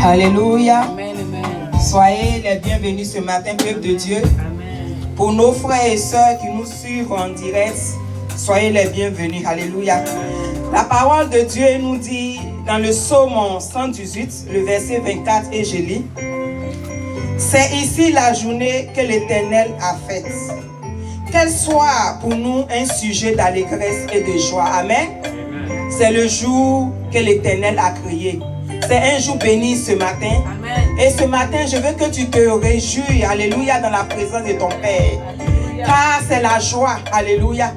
Alléluia. Amen, amen. Soyez les bienvenus ce matin, peuple de Dieu. Amen. Pour nos frères et sœurs qui nous suivent en direct, soyez les bienvenus. Alléluia. La parole de Dieu nous dit dans le psaume 118, le verset 24, et je lis: c'est ici la journée que l'Éternel a faite. Qu'elle soit pour nous un sujet d'allégresse et de joie. Amen. C'est le jour que l'Éternel a créé. C'est un jour béni ce matin. Amen. Et ce matin, je veux que tu te réjouis, alléluia, dans la présence de ton Père. Alléluia. Car c'est la joie, alléluia.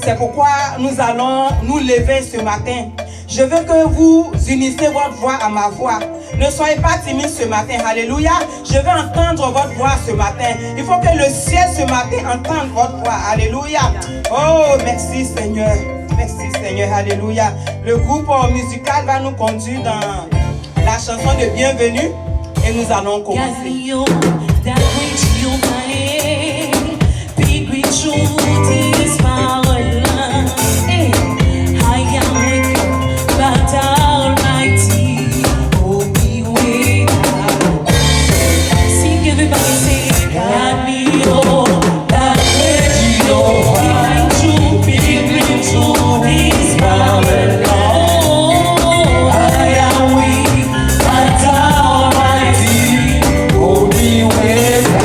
C'est pourquoi nous allons nous lever ce matin. Je veux que vous unissez votre voix à ma voix. Ne soyez pas timides ce matin, alléluia. Je veux entendre votre voix ce matin. Il faut que le ciel ce matin entende votre voix, alléluia. Oh, merci Seigneur. Merci Seigneur, alléluia. Le groupe musical va nous conduire dans la chanson de bienvenue et nous allons commencer. With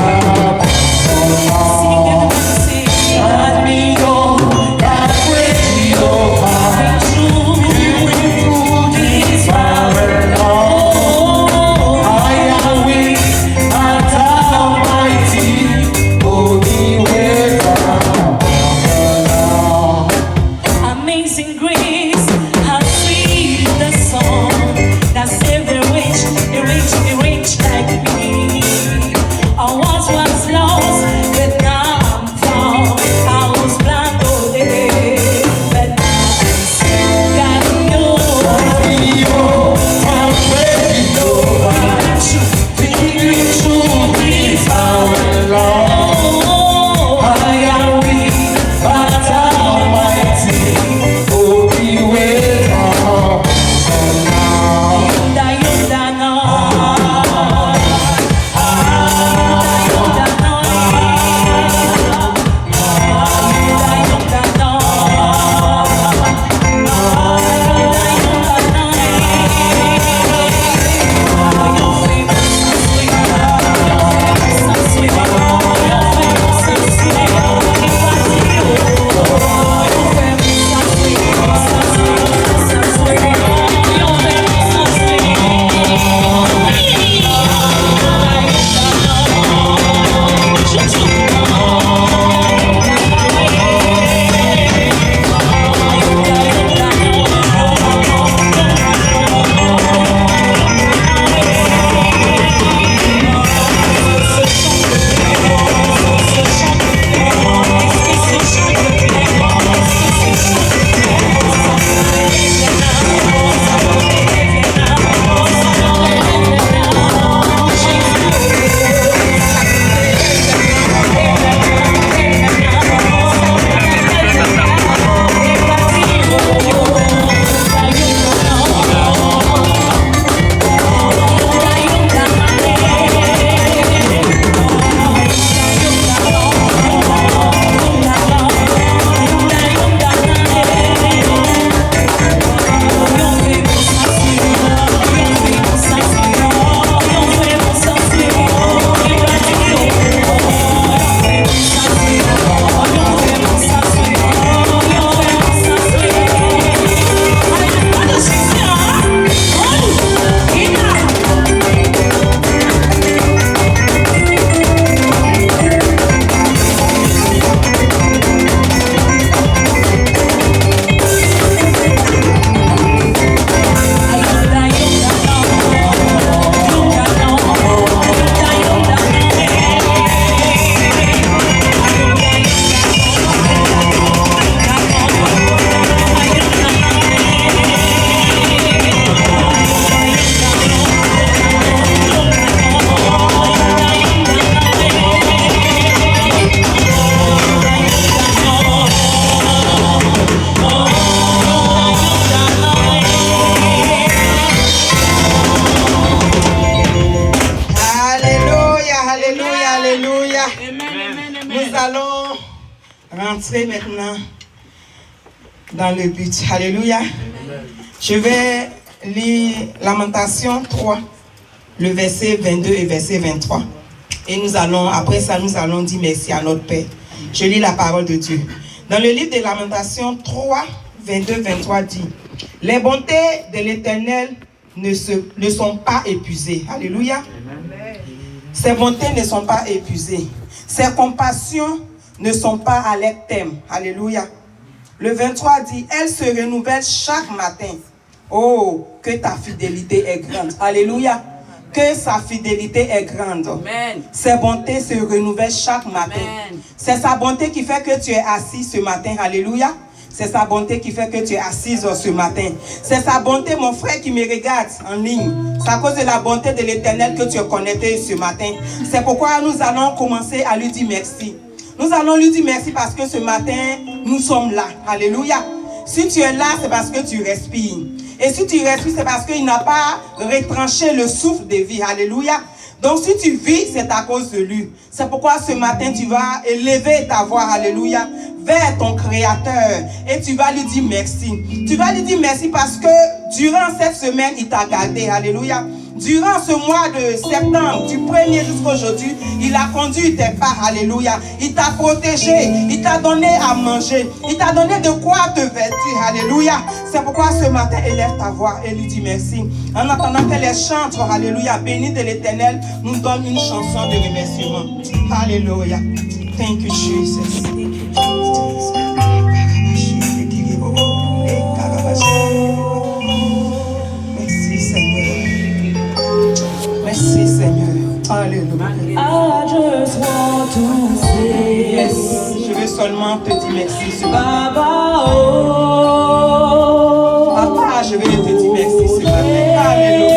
Nous allons rentrer maintenant dans le but. Alléluia. Je vais lire Lamentation 3, le verset 22 et verset 23. Et après ça, nous allons dire merci à notre Père. Je lis la parole de Dieu. Dans le livre de Lamentations 3, 22, 23 dit: les bontés de l'Éternel ne sont pas épuisées. Alléluia. Ses bontés ne sont pas épuisées. Ses compassions ne sont pas à leur terme. Alléluia. Le 23 dit: elles se renouvellent chaque matin. Oh, que ta fidélité est grande. Alléluia. Que sa fidélité est grande. Amen. Ses bontés se renouvellent chaque matin. C'est sa bonté qui fait que tu es assis ce matin. Alléluia. C'est sa bonté qui fait que tu es assise ce matin. C'est sa bonté, mon frère qui me regarde en ligne. C'est à cause de la bonté de l'Éternel que tu es connecté ce matin. C'est pourquoi nous allons commencer à lui dire merci. Nous allons lui dire merci parce que ce matin, nous sommes là. Alléluia. Si tu es là, c'est parce que tu respires. Et si tu respires, c'est parce qu'il n'a pas retranché le souffle de vie. Alléluia. Donc si tu vis, c'est à cause de lui. C'est pourquoi ce matin, tu vas élever ta voix, alléluia, vers ton Créateur. Et tu vas lui dire merci. Tu vas lui dire merci parce que durant cette semaine, il t'a gardé. Alléluia. Durant ce mois de septembre, du 1er jusqu'à aujourd'hui, il a conduit tes pas. Alléluia. Il t'a protégé. Il t'a donné à manger. Il t'a donné de quoi te vêtir. Alléluia. C'est pourquoi ce matin, élève ta voix et lui dis merci. En attendant que les chantres, alléluia, bénis de l'Éternel, nous donnent une chanson de remerciement. Alléluia. Thank you, Jesus. Thank you, Jesus. Merci, Seigneur. Merci, Seigneur. Alléluia. I just want to say, Yes. Je veux seulement te dire merci ce matin. Baba, oh, Papa, je veux te dire merci ce matin. Alléluia.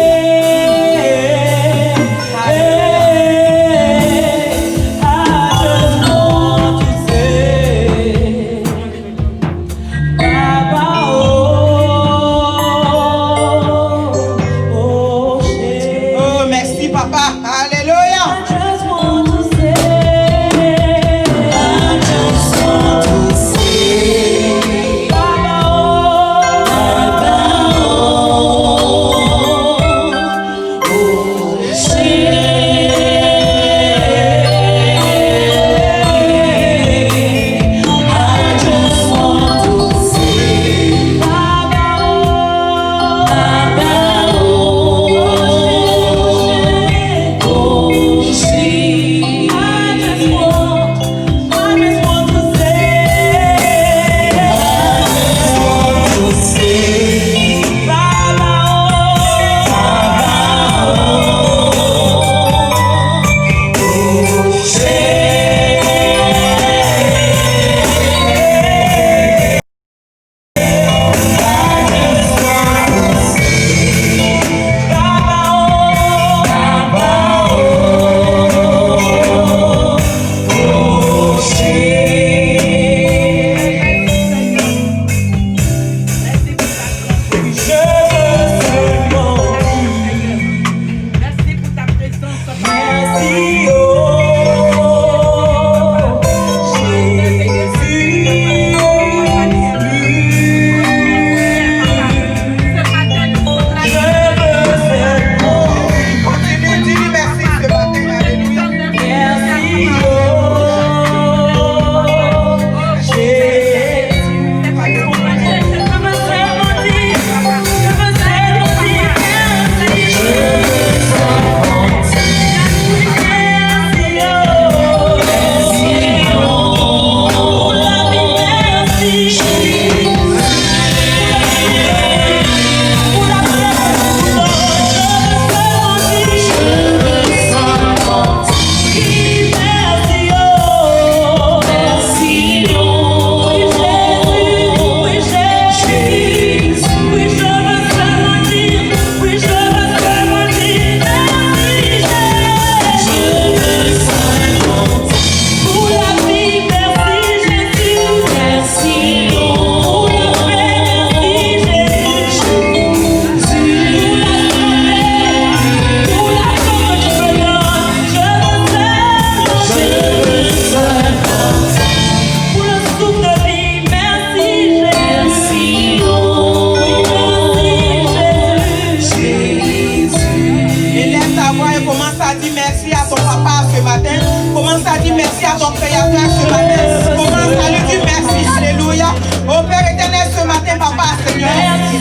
ton créateur ce matin. Commence à lui dire merci. Alléluia. Oh Père éternel, ce matin, papa, Seigneur.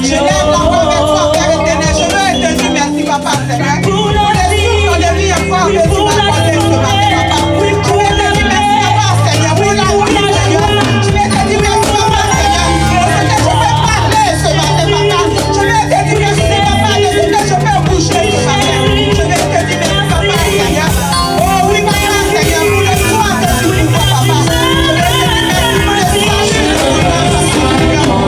Je lève la voix vers toi, Père éternel. Je veux te dire merci, papa, Seigneur. Pour les souffles de vie encore que tu m'as accordé ce matin, papa. Je vais te dire merci, papa, Seigneur. Pour la vie, Seigneur. Je vais te dire merci, papa, Seigneur. Pour ce que je peux parler ce matin, papa. Je vais te dire merci, papa, de ce que je peux bouger ce matin. Je vais te dire merci, papa, Seigneur. Oh oui, papa, Seigneur, pour le soin que tu nous fais, papa. Je vais te dire merci pour le soin que tu nous fais, papa.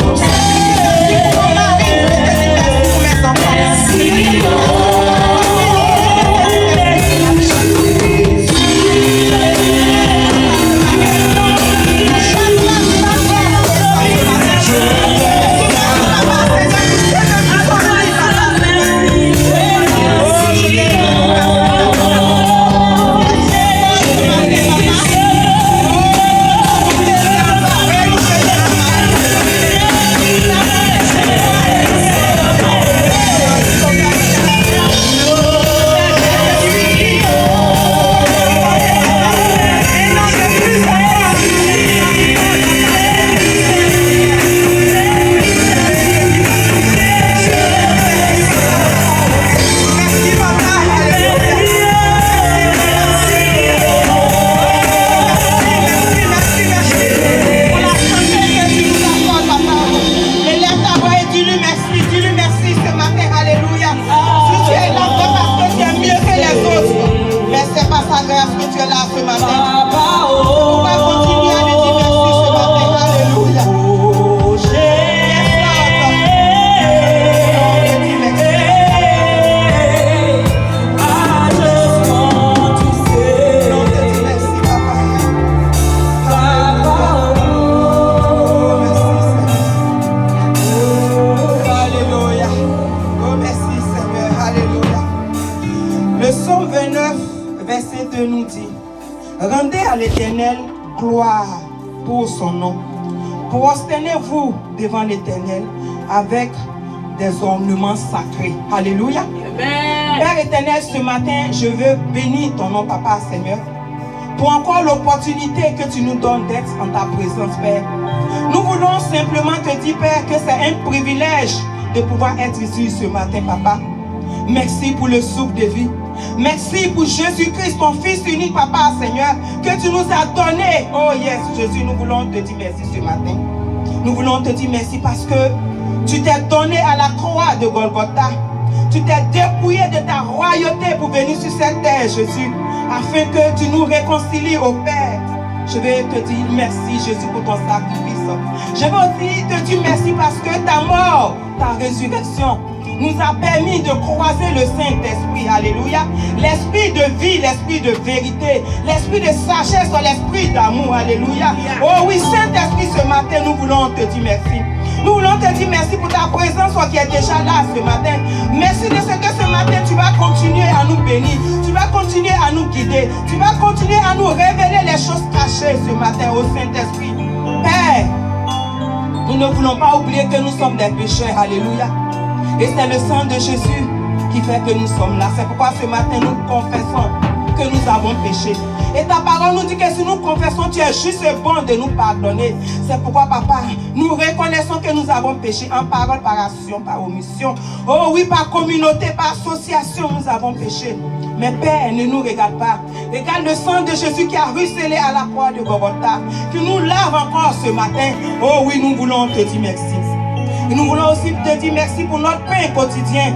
Devant l'Éternel avec des ornements sacrés. Alléluia. Amen. Père éternel, ce matin, je veux bénir ton nom, Papa, Seigneur, pour encore l'opportunité que tu nous donnes d'être en ta présence, Père. Nous voulons simplement te dire, Père, que c'est un privilège de pouvoir être ici ce matin, Papa. Merci pour le souffle de vie. Merci pour Jésus-Christ, ton Fils unique, Papa, Seigneur, que tu nous as donné. Oh yes, Jésus, nous voulons te dire merci ce matin. Nous voulons te dire merci parce que tu t'es donné à la croix de Golgotha. Tu t'es dépouillé de ta royauté pour venir sur cette terre, Jésus, afin que tu nous réconcilies au Père. Je vais te dire merci, Jésus, pour ton sacrifice. Je veux aussi te dire merci parce que ta mort, ta résurrection, nous a permis de croiser le Saint-Esprit. Alléluia. L'esprit de vie, l'esprit de vérité, l'esprit de sagesse, l'esprit d'amour. Alléluia. Oh oui, Saint-Esprit, ce matin, nous voulons te dire merci. Nous voulons te dire merci pour ta présence qui est déjà là ce matin. Merci de ce que ce matin, tu vas continuer à nous bénir. Tu vas continuer à nous guider. Tu vas continuer à nous révéler les choses cachées ce matin au Saint-Esprit. Père, nous ne voulons pas oublier que nous sommes des pécheurs. Alléluia. Et c'est le sang de Jésus qui fait que nous sommes là. C'est pourquoi ce matin nous confessons que nous avons péché. Et ta parole nous dit que si nous confessons, tu es juste et bon de nous pardonner. C'est pourquoi, Papa, nous reconnaissons que nous avons péché en parole, par action, par omission. Oh oui, par communauté, par association, nous avons péché. Mais Père, ne nous regarde pas. Regarde le sang de Jésus qui a ruisselé à la croix de Golgotha, qui nous lave encore ce matin. Oh oui, nous voulons te dire merci. Et nous voulons aussi te dire merci pour notre pain quotidien.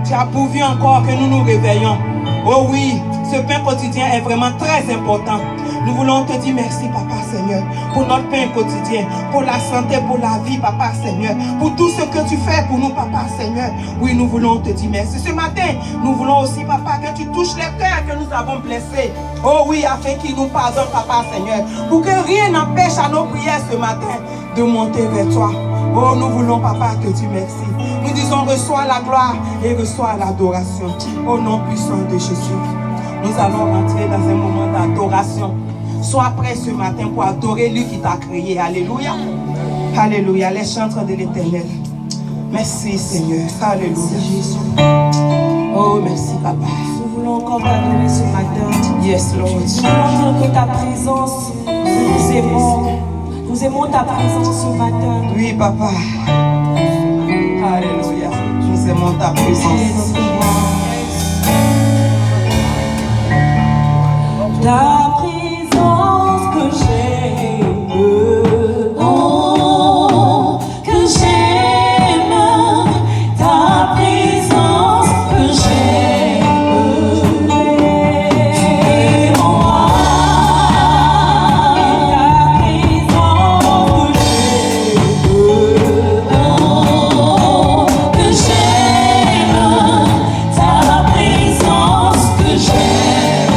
Tu as pourvu encore que nous nous réveillons. Oh oui, ce pain quotidien est vraiment très important. Nous voulons te dire merci, Papa Seigneur, pour notre pain quotidien, pour la santé, pour la vie, Papa Seigneur, pour tout ce que tu fais pour nous, Papa Seigneur. Oui, nous voulons te dire merci. Ce matin, nous voulons aussi, Papa, que tu touches les cœurs que nous avons blessés. Oh oui, afin qu'ils nous pardonnent, Papa Seigneur, pour que rien n'empêche à nos prières ce matin de monter vers toi. Oh, nous voulons, Papa, te dire merci. Nous disons, reçois la gloire et reçois l'adoration. Au nom puissant de Jésus, nous allons entrer dans un moment d'adoration. Sois prêt ce matin pour adorer lui qui t'a créé. Alléluia. Alléluia. Les chantres de l'Éternel. Merci, Seigneur. Alléluia. Oh, merci, Papa. voulons encore t'adorer ce matin. Yes, Lord. Nous voulons dire que ta présence, nous aimons. Nous aimons ta présence ce matin. Oui, Papa. Alléluia. Nous aimons ta présence. Ta présence que j'aime, Oh, que j'aime, ta présence que j'aime, et moi, ta présence que j'aime, ta présence que j'aime.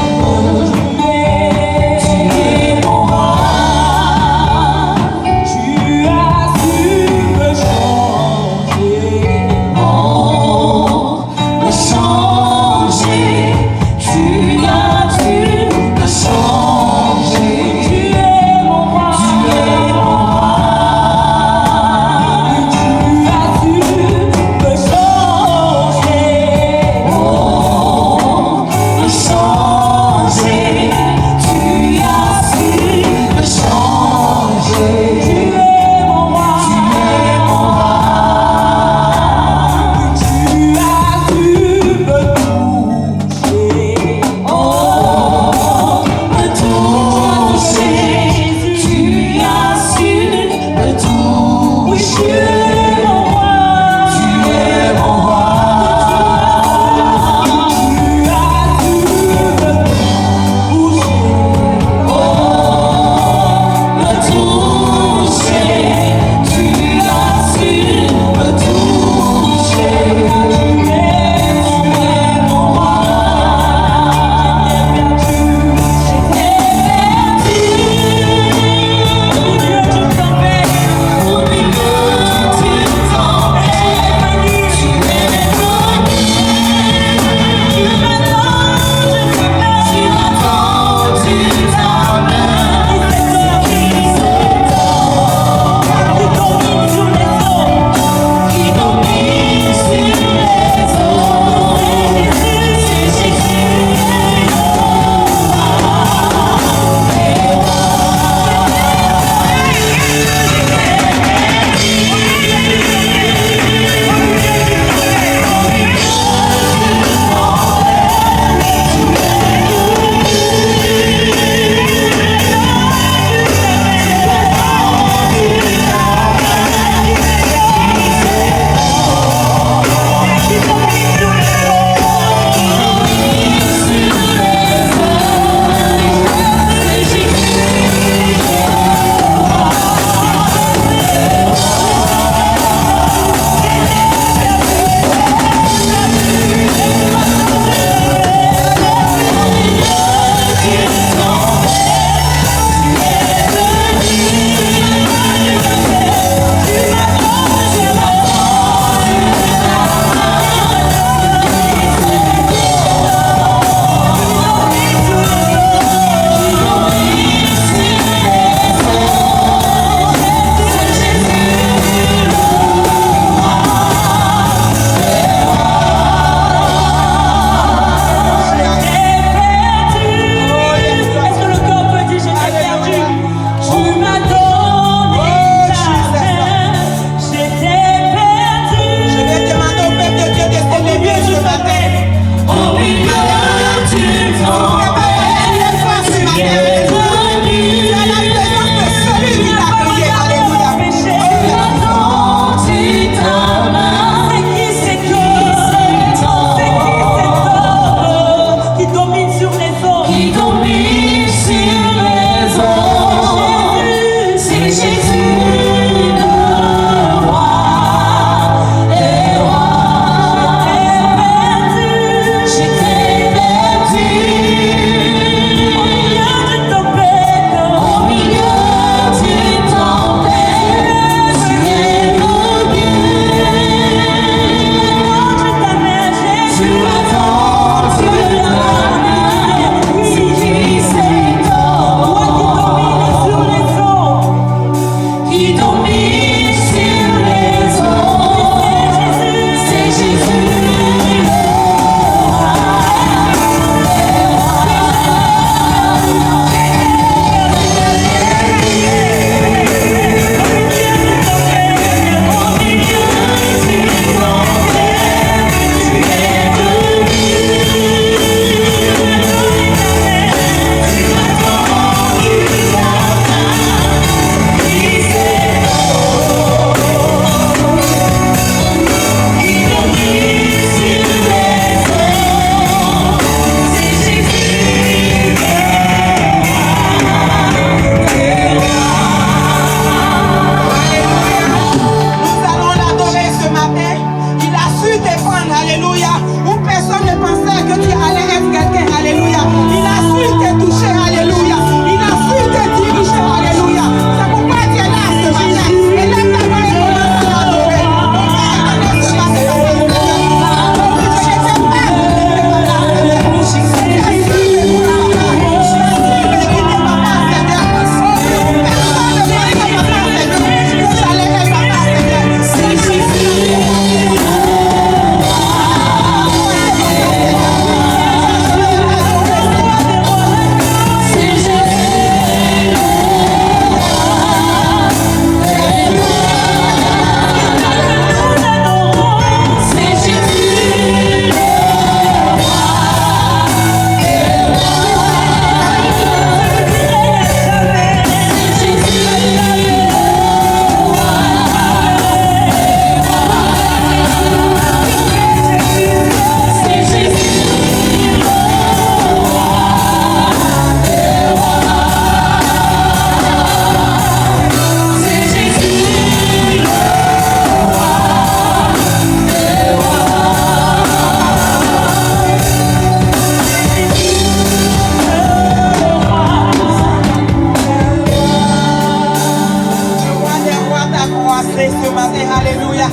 matin, alléluia.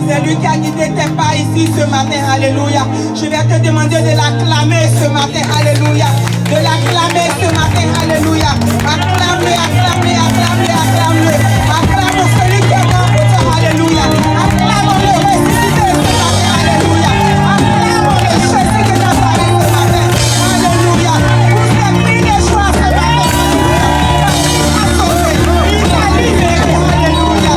C'est lui qui a guidé tes pas ici ce matin, alléluia. Je vais te demander de l'acclamer ce matin, alléluia. De l'acclamer ce matin, alléluia. Acclame-le, acclame-le, acclame-le, acclame-le. Acclame celui qui est mort pour toi, alléluia. Acclame-le, ressuscité ce matin, alléluia. Acclame-le, Jésus de Nazareth ce matin, alléluia. Pour ses prix de joie ce matin, alléluia. Il a sauvé, il a libéré, alléluia.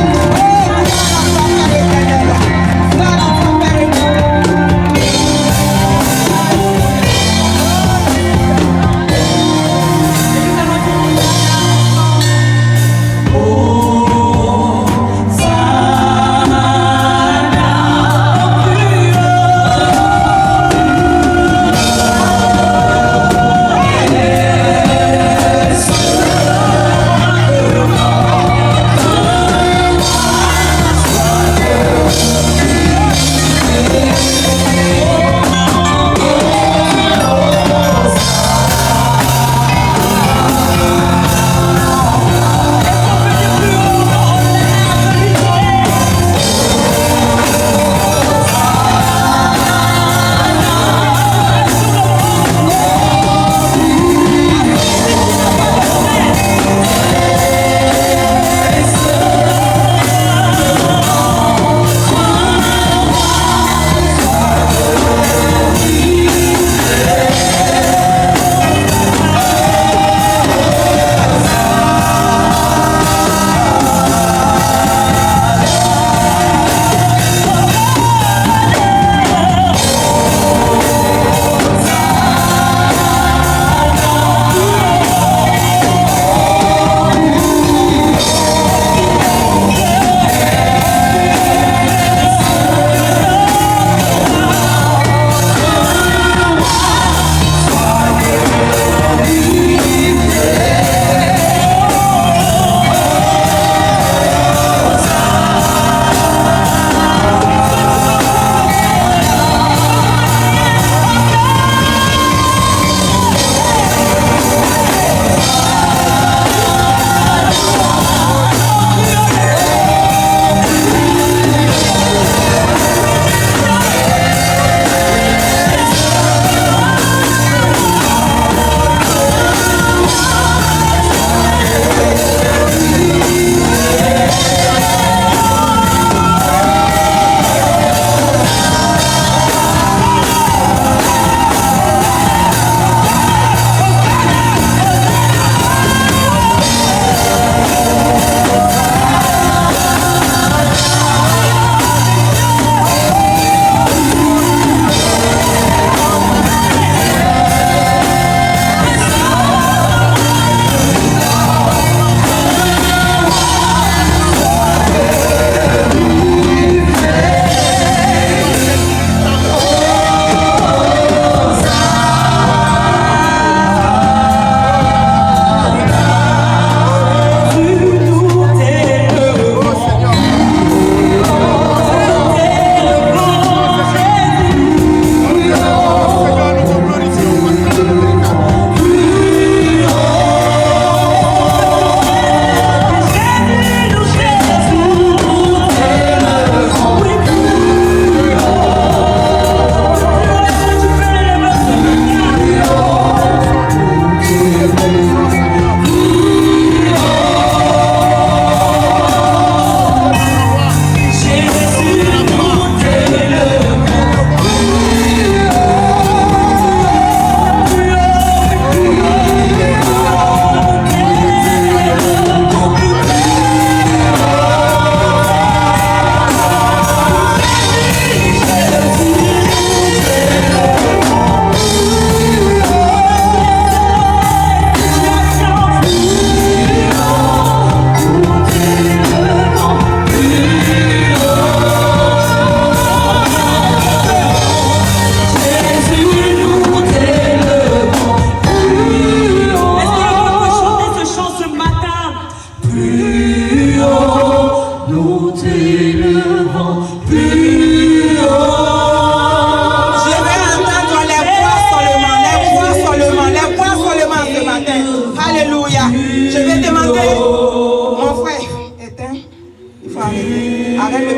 Arrête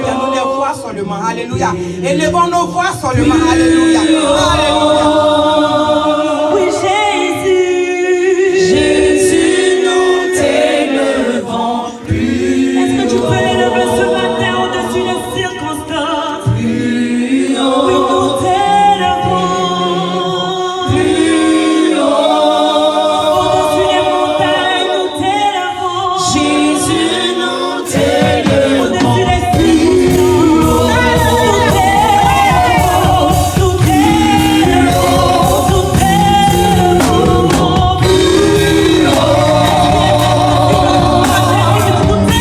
seulement. Alléluia. Élevons nos voix seulement. Alléluia. Alléluia. Oui, Jésus. Jésus, nous t'élevons plus. Est-ce que tu peux l'élever ce matin au-dessus des circonstances? Plus Oui, haut. nous t'élevons. Plus haut. Au-dessus des montagnes, nous t'élevons. Jésus, nous t'élevons. Au-dessus des circonstances, nous t'élevons. Nous t'élevons. Nous t'élevons. Plus haut. Nous t'élevons.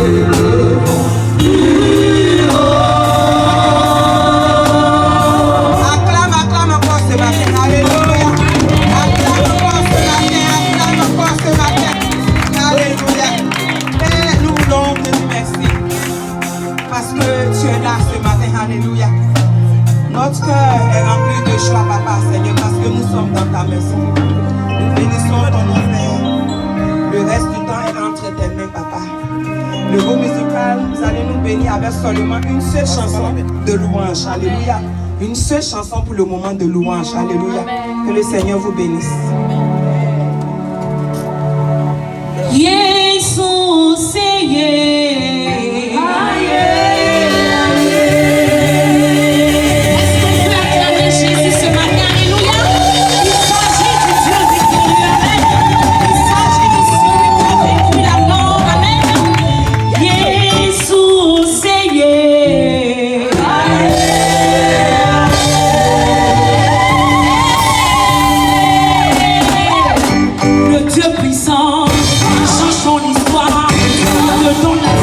Jésus, nous Acclame, acclame encore ce matin. Alléluia. Acclame encore ce matin. Acclame encore ce matin. Alléluia. Père, nous voulons te dire merci. Parce que tu es là ce matin. Alléluia. Notre cœur est rempli de joie, Papa, Seigneur, parce que nous sommes dans ta maison. Nous bénissons ton nom, Père. Le reste du temps est entre tes mains, Papa. Le groupe musical, vous allez nous bénir avec seulement une seule chanson de louange. Alléluia. Une seule chanson pour le moment de louange. Alléluia. Que le Seigneur vous bénisse. Jésus, Seigneur. Est-ce qu'on peut acclamer Jésus ce matin? Alléluia. Il s'agit du Dieu victorieux. Amen. Il s'agit de celui qui a vaincu la mort. Amen. Jésus, Seigneur. Le Dieu puissant change ton histoire, te donne la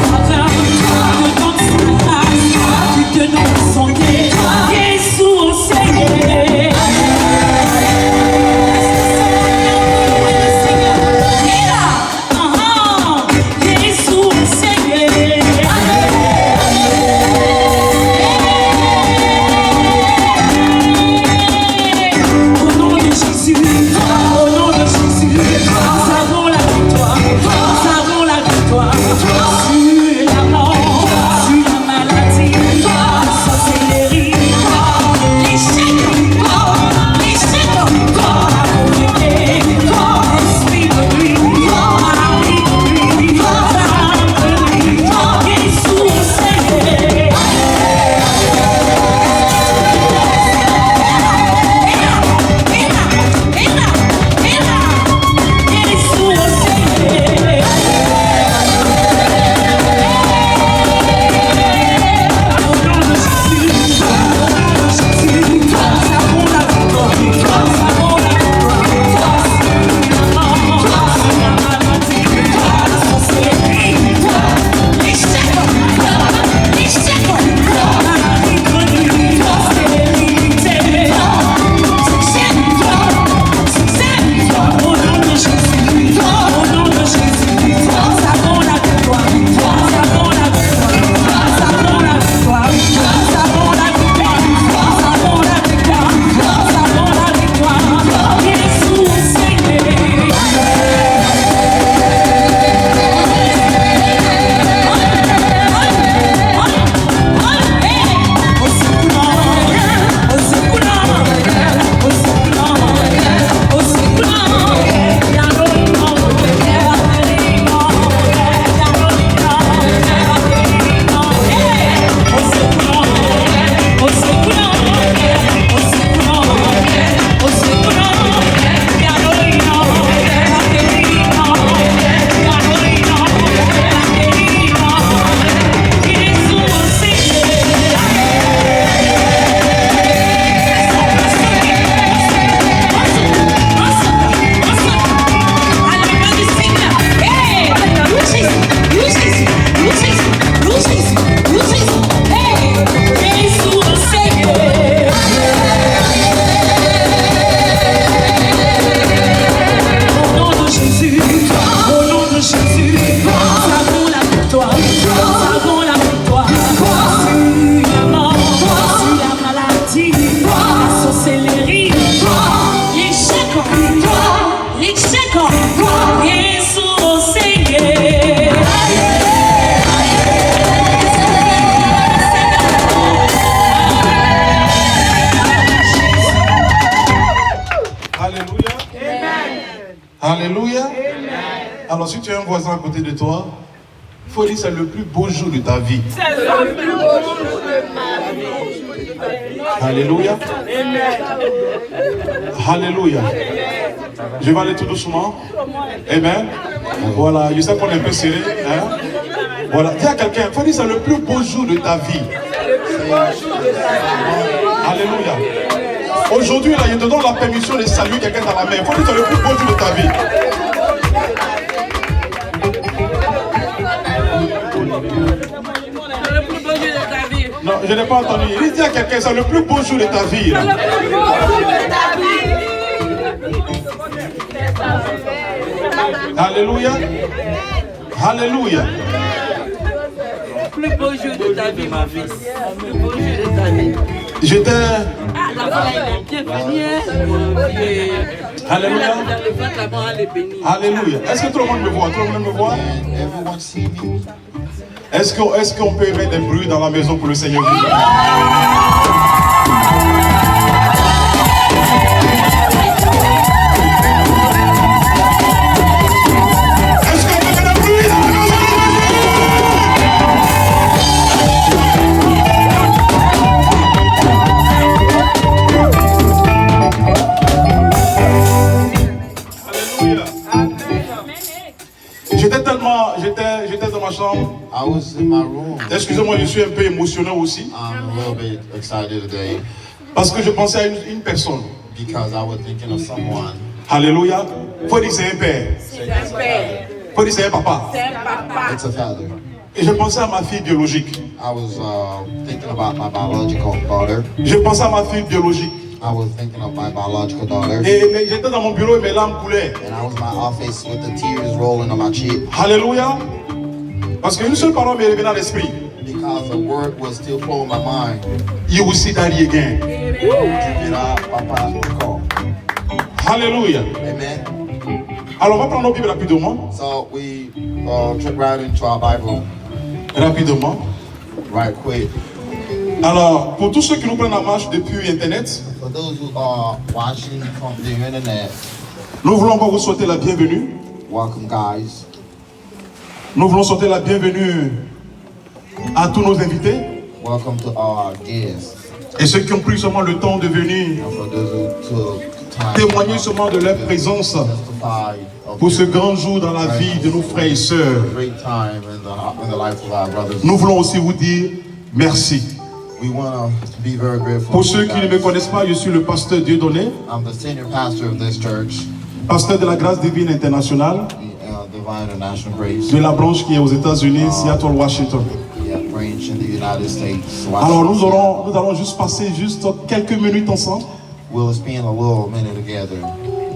Alors si tu as un voisin à côté de toi, il faut dire c'est le plus beau jour de ta vie. Alléluia. Alléluia. Je vais aller tout doucement. Amen. Voilà, je sais qu'on est un peu serré. Hein? Voilà, dis à quelqu'un, il faut dire c'est le plus beau jour de ta vie. Alléluia. Aujourd'hui, là, je te donne la permission de saluer quelqu'un dans la main. Il faut dire c'est le plus beau jour de ta vie. Non, je n'ai pas entendu. Il dit à quelqu'un, c'est le plus beau jour de ta vie. Là. Alléluia. Alléluia. Le plus beau jour de ta vie, mon fils. Le plus beau jour de ta vie. J'étais... Alléluia. Alléluia. Est-ce que tout le monde me voit? Tout le monde me voit? Est-ce qu'on peut mettre des bruits dans la maison pour le Seigneur vivant? Est-ce qu'on peut mettre des bruits dans la maison? J'étais dans ma chambre. I was in my room. Excusez-moi, je suis un peu émotionné aussi. I'm a little bit excited today Parce que je pensais à une personne. because I was thinking of someone. Alléluia. Faut dire c'est un père. Faut dire c'est un papa. It's a father. Et je pensais à ma fille biologique. I was thinking about my biological daughter. Je pensais à ma fille biologique. I was thinking of my biological daughter. Et j'étais dans mon bureau et mes larmes coulaient. And I was in my office with the tears rolling on my cheek Alléluia. Parce qu'une seule parole me revenait à l'esprit. because the word was still flowing my mind. You will see daddy again. Mira, Papa, call. Alléluia. Amen. Alors on va prendre nos Bibles rapidement. So we took right into our Bible Rapidement. right quick. Alors, pour tous ceux qui nous prennent en marche depuis Internet, For those who are watching from the internet, nous voulons encore vous souhaiter la bienvenue. welcome, guys. Nous voulons souhaiter la bienvenue à tous nos invités Welcome to our guests. et ceux qui ont pris seulement le temps de venir And for those who took time témoigner seulement de leur présence testify of pour ce grand jour dans la vie de nos frères et sœurs. a great time in the life of our brothers. Nous voulons aussi vous dire merci. We want to be very grateful. Pour ceux qui ne me connaissent pas, je suis le pasteur Dieudonné, I'm the senior pastor of this church, pasteur de la Grâce Divine Internationale, the Divine International Grace, de la branche qui est aux États-Unis, Seattle, Washington. the branch in the United States. Alors nous allons juste passer juste quelques minutes ensemble We'll spend a little minute together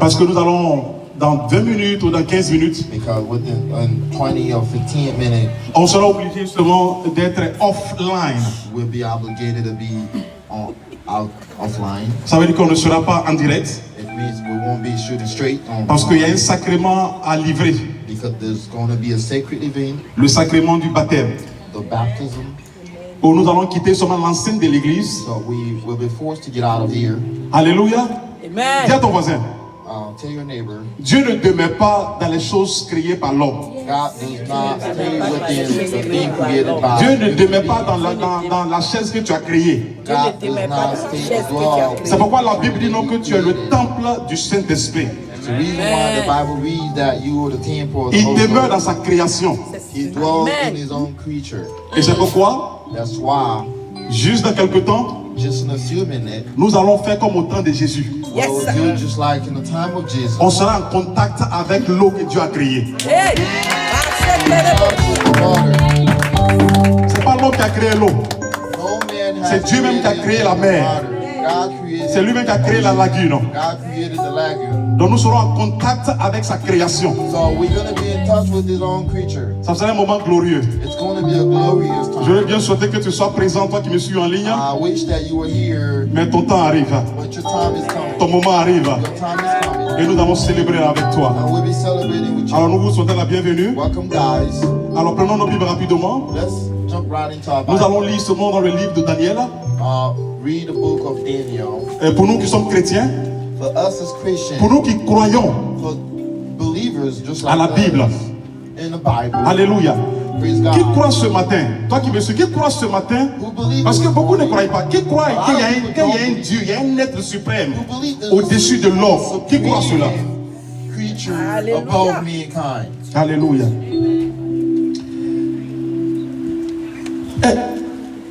parce que nous allons dans 20 minutes ou dans 15 minutes, because within 20 or 15 minutes, on sera obligé justement d'être offline. we'll be obligated to be offline. Ça veut dire qu'on ne sera pas en direct It means we won't be shooting straight on parce qu'il y a un sacrement à livrer, because there's going to be a sacred event, le sacrement du baptême, the baptism. où nous allons quitter seulement l'enceinte de l'église. So we will be forced to get out of here. Alléluia. Amen. Dis à ton voisin, Tell your neighbor, Dieu ne demeure pas dans les choses créées par l'homme. God does not stay within the thing created by Dieu ne demeure pas dans la chaise que tu as créée. God does not stay as well. C'est pourquoi la Bible dit non que tu es le temple du Saint-Esprit. It's the reason why the Bible reads that you are the temple of the Il Holy demeure dans Ghost. sa création. He dwells in his own creature. Et c'est pourquoi, That's why, juste dans quelque temps, just in a few minutes, nous allons faire comme au temps de Jésus. we'll do just like in the time of Jesus. On sera en contact avec l'eau que Dieu a créée. Water. C'est pas l'homme qui a créé l'eau. No man has C'est Dieu même qui a créé la mer. water. God created C'est lui-même qui a créé la lagune. God created the lagoon. Donc nous serons en contact avec sa création. So we're going to be in touch with his own creature. Ça sera un moment glorieux. It's going to be a glorious time. J'aurais bien souhaité que tu sois présent, toi qui me suis en ligne. I wish that you were here, Mais ton temps arrive. but your time is coming. Ton moment arrive. Your time is coming. Et nous allons célébrer avec toi. And we'll be celebrating with Alors you. nous vous souhaitons la bienvenue. Welcome, guys. Alors prenons nos Bibles rapidement. Let's jump right into our Nous Bible. allons lire seulement dans le livre de Daniel. Read the book of Daniel. Et pour nous qui sommes chrétiens, For us as Christians, pour nous qui croyons for believers scriptures just à like la Bible. us in the Bible. Alléluia. Praise Qui God. croit ce matin? Toi qui me suis, qui croit ce matin? Parce que beaucoup ne croient pas. Qui croit qu'il y a un Dieu, il y a un être suprême au-dessus de l'homme? Qui croit cela? Creature above mankind. Alléluia. Eh,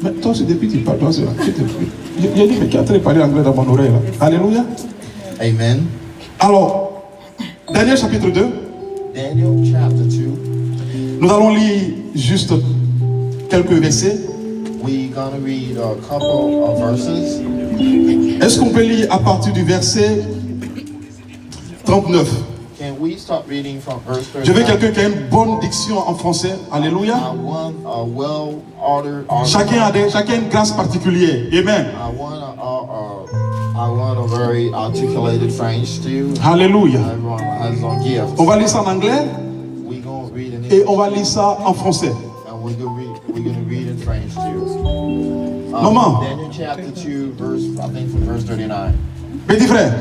mais toi, c'est depuis que tu parles, toi, c'est là. J'ai dit, mais qui a traité de parler anglais dans mon oreille là? Alléluia. Amen. Alors, Daniel chapitre 2. Daniel chapter 2. Nous allons lire juste quelques versets. We're gonna read a couple of verses. Est-ce qu'on peut lire à partir du verset 39? Can we start reading from verse 39? Je veux quelqu'un qui a une bonne diction en français. Alléluia. I want a well-ordered Chacun a une grâce particulière. Amen. I want a very articulated French too. Alléluia. Everyone has their gift. On va lire ça en anglais We're gonna read in et English on va lire ça en français. and we're gonna read in French too. Maman. Daniel chapter 2, verse I think from verse 39. Petit frère,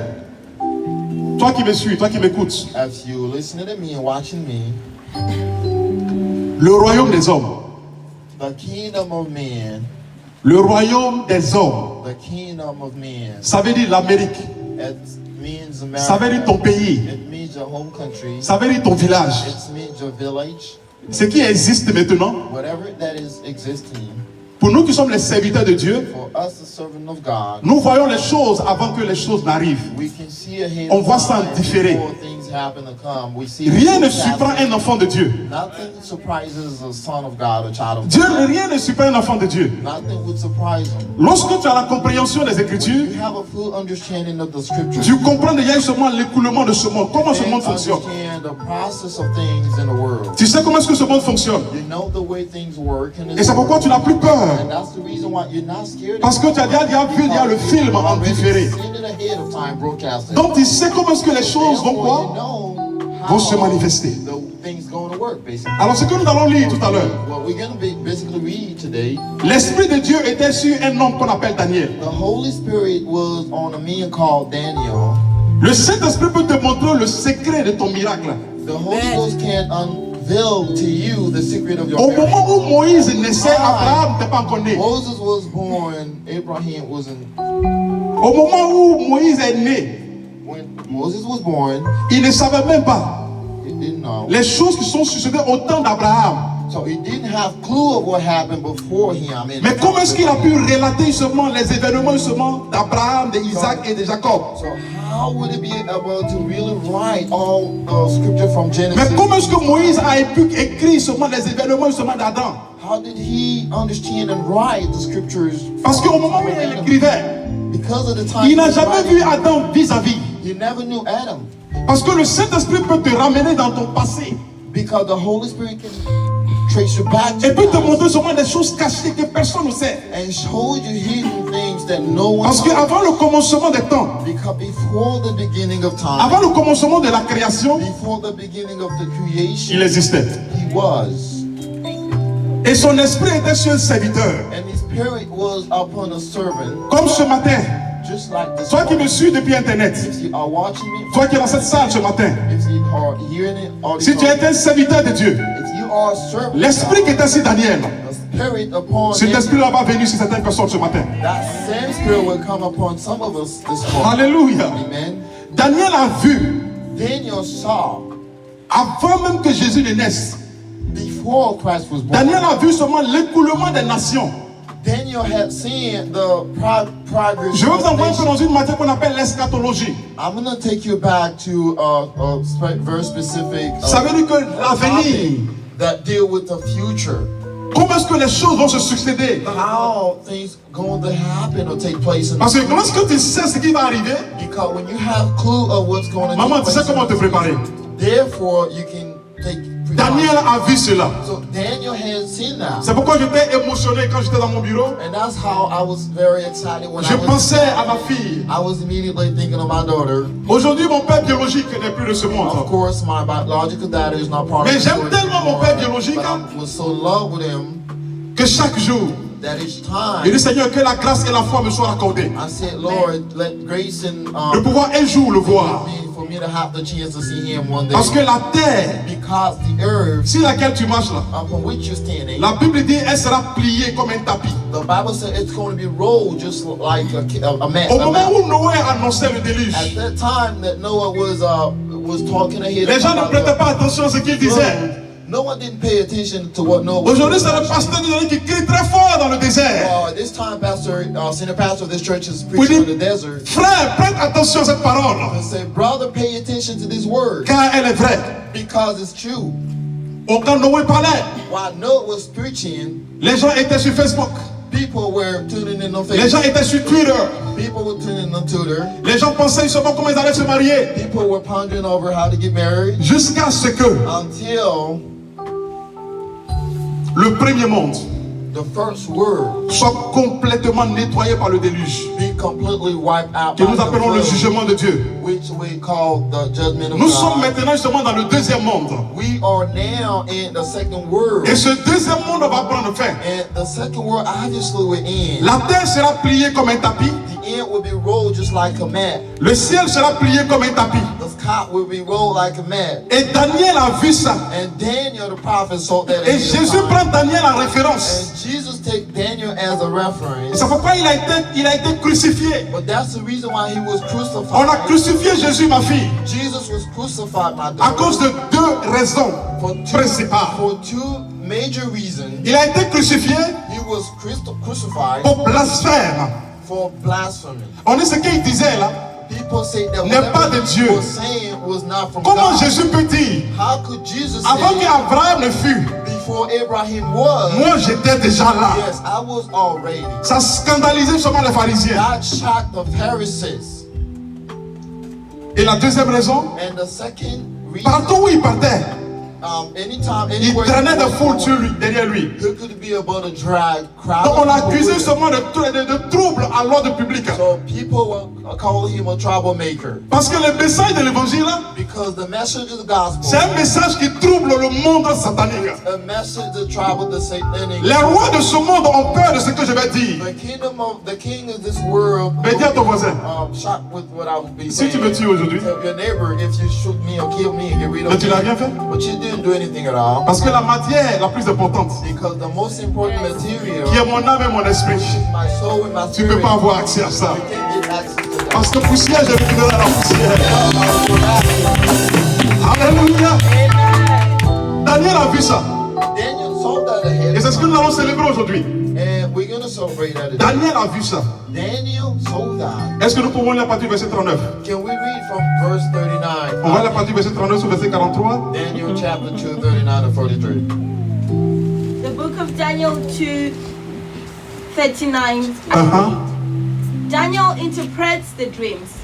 toi qui me suis, toi qui m'écoutes, As you listening to me and watching me, le royaume des hommes, the kingdom of man, le royaume des hommes, the kingdom of man, ça veut dire l'Amérique, it means America. ça veut dire ton pays, It means your home country. ça veut dire ton village. It means your village. Ce qui existe maintenant, Whatever that is existing, pour nous qui sommes les serviteurs de Dieu, for us, the servant of God, nous voyons les choses avant que les choses n'arrivent. we can see ahead On of voit ça en time différé. before things happen to come. We see Rien ne things surprend happen. un enfant de Dieu. Nothing surprises a son of God, a child of Dieu, God. rien ne surprend un enfant de Dieu. Nothing would surprise him. Lorsque tu as la compréhension des Écritures, You have a full understanding of the scriptures. tu comprends déjà seulement l'écoulement de ce monde, comment ce And monde fonctionne. understand the process of things in the world. Tu sais comment est-ce que ce monde fonctionne. You know the way things work in Et this c'est pourquoi tu n'as plus peur. And that's the reason why you're not scared. Parce que tu as déjà vu, il y a le film en différé. Donc tu sais comment est-ce que les choses vont quoi vont se manifester. Alors ce que nous allons lire tout à l'heure. What we're going to basically read today, L'Esprit de Dieu était sur un homme qu'on appelle Daniel. the Holy Spirit was on a man called Daniel. Le Saint-Esprit peut te montrer le secret de ton miracle. The Holy Ghost can unveil to you the secret of your Au miracle. moment où Moïse naissait, Abraham n'était pas encore né. Moses was born, Abraham wasn't. Au moment où Moïse est né, When Moses was born, il ne savait même pas he didn't know. les choses qui sont succédées au temps d'Abraham. So he didn't have clue of what happened before him. Mais comment est-ce qu'il a pu relater seulement les événements seulement d'Abraham, d'Isaac et de Jacob? So how would he be able to really write all the scripture from Genesis? Mais comment est-ce que Moïse a pu écrire seulement les événements seulement d'Adam? How did he understand and write the scriptures? Parce qu'au moment où il écrivait, Because of the time il n'a he was jamais writing, vu Adam vis-à-vis. he never knew Adam. Parce que le Saint-Esprit peut te ramener dans ton passé Because the Holy Spirit can trace you back et to peut te past montrer seulement des choses cachées que personne ne sait. and show you hidden things that no one Parce knows. qu'avant le commencement des temps, Because before the beginning of time, avant le commencement de la création, before the beginning of the creation, il existait. he was. Et son esprit était sur un serviteur. And his spirit was upon a servant, Comme ce matin, just like this. toi qui me morning. suis depuis Internet, If you are watching me, toi qui es dans cette salle ce matin, if you are hearing it, or si tu es un serviteur de Dieu, if you are a servant, l'esprit qui était sur Daniel, the spirit upon cet him, esprit-là va venir sur certaines personnes ce matin. that same spirit will come upon some of us this morning. Alléluia. Amen. Daniel a vu, Daniel saw avant même que Jésus ne naisse, before Christ was born. Daniel a vu seulement l'écoulement des nations. Daniel had seen the progress. Je vais vous of envoyer un peu nations. dans une matière qu'on appelle l'eschatologie. I'm going to take you back to a very specific Ça veut dire que l'avenir, topic that deal with the future. comment est-ce que les choses vont se succéder? How things going to happen or take place in Parce que the lorsque tu sais ce qui va arriver, because when you have clue of what's going to maman, take tu sais place, comment te préparer. therefore you can take Daniel a vu cela. So Daniel had seen that. C'est pourquoi j'étais émotionné quand j'étais dans mon bureau. And that's how I was very excited when Je I was pensais à ma fille. I was immediately thinking of my daughter. Aujourd'hui, mon père biologique n'est plus de ce Of monde. course, my biological dad is not part Mais of the j'aime story tellement mon anymore, père biologique, but I was so in love with him Que chaque jour, that each time Il dit, Seigneur, que la grâce et la foi me soient accordées. I said, Lord, let grace and De pouvoir un jour le voir. for me to have the chance to see him one day. Parce que la terre, Because the earth sur laquelle tu marches là, upon which you're standing, la Bible dit, elle sera pliée comme un tapis. the Bible said it's going to be rolled just like a mat. Au moment où Noé annonçait le déluge, At that time that Noah was talking ahead les gens ne about prêtaient pas attention à ce qu'il disait. No one didn't pay attention to what Noah was Aujourd'hui, c'est doing. le pasteur qui crie très fort dans le désert. This time, senior pastor of this church is Vous preaching in the dites, desert. frère, prête attention à cette parole, And say, brother, pay attention to this word car elle est vraie. because it's true. Quand Noé parlait, While Noah was preaching, les gens étaient sur Facebook, people were tuning in on les gens Facebook. étaient sur Twitter, People were tuning in on Twitter. les gens pensaient seulement comment ils allaient se marier, People were pondering over how to get married jusqu'à ce que until le premier monde the first word soit complètement nettoyé par le déluge, be completely wiped out que by nous the appelons le flood, jugement de Dieu. which we call the judgment of Nous sommes God. maintenant justement dans le deuxième monde. We are now in the second world. Et ce deuxième monde va prendre fin. And the second world obviously will end. La terre sera pliée comme un tapis, The end will be rolled just like a mat. le ciel sera plié comme un tapis. The sky will be rolled like a mat. Et Daniel a vu ça. And Daniel the prophet saw that. Et ahead of Jésus time. prend Daniel en référence. And Jesus take Daniel as a Et reference. c'est pourquoi il a été crucifié. But that's the reason why he was On a crucified. crucifié Jésus, ma fille, Jesus was crucified, my à daughter, cause de deux raisons principales. for two major reasons. Il a été crucifié He was crucified pour blasphème. for blasphemy. On est ce qu'il disait là. People say that N'est pas de whatever Dieu. he was saying was not from Comment God. Jésus peut dire, How could Jesus avant say qu'Abraham ne fût, before Abraham was? moi j'étais déjà là. Yes, I was already. Ça scandalisait seulement les pharisiens. God shocked the Pharisees. Et la deuxième raison, And the second reason, partout où il partait, anytime, il anywhere, traînait de he foule was sur lui, derrière lui. he could be about to drag crowd. Donc on of people l'accusait with him. seulement de troubles à l'ordre public. So people were calling him a troublemaker Parce que le message de l'évangile, because the message of the gospel, c'est un message qui trouble le monde satanique. a message that troubled the satanic. Les rois de ce monde ont peur de ce que je vais dire. The king of this world, Mais dis à ton voisin, shocked with what I would be si tu saying. me tues aujourd'hui, Tell your neighbor if you shoot me or kill me and get rid mais of tu n'as me. rien fait. But you didn't do anything at all. Parce que la matière la plus importante, Because the most important material, qui est mon âme et mon esprit, my soul and my tu ne spirit, peux pas avoir accès à ça. you can't get access to that. Parce que poussière, je vais dans la poussière. Alléluia. Daniel a vu ça. Daniel saw that ahead Et of c'est ce que time. nous allons célébrer aujourd'hui. And we're going to celebrate that today. Daniel a vu ça. Daniel saw that. Est-ce que nous pouvons lire la partie du verset 39? Can we read from verse 39? On va lire la partie du verset 39 au verset 43. Daniel chapter 2, 39 to 43. The book of Daniel 2, 39. Daniel interprets the dreams.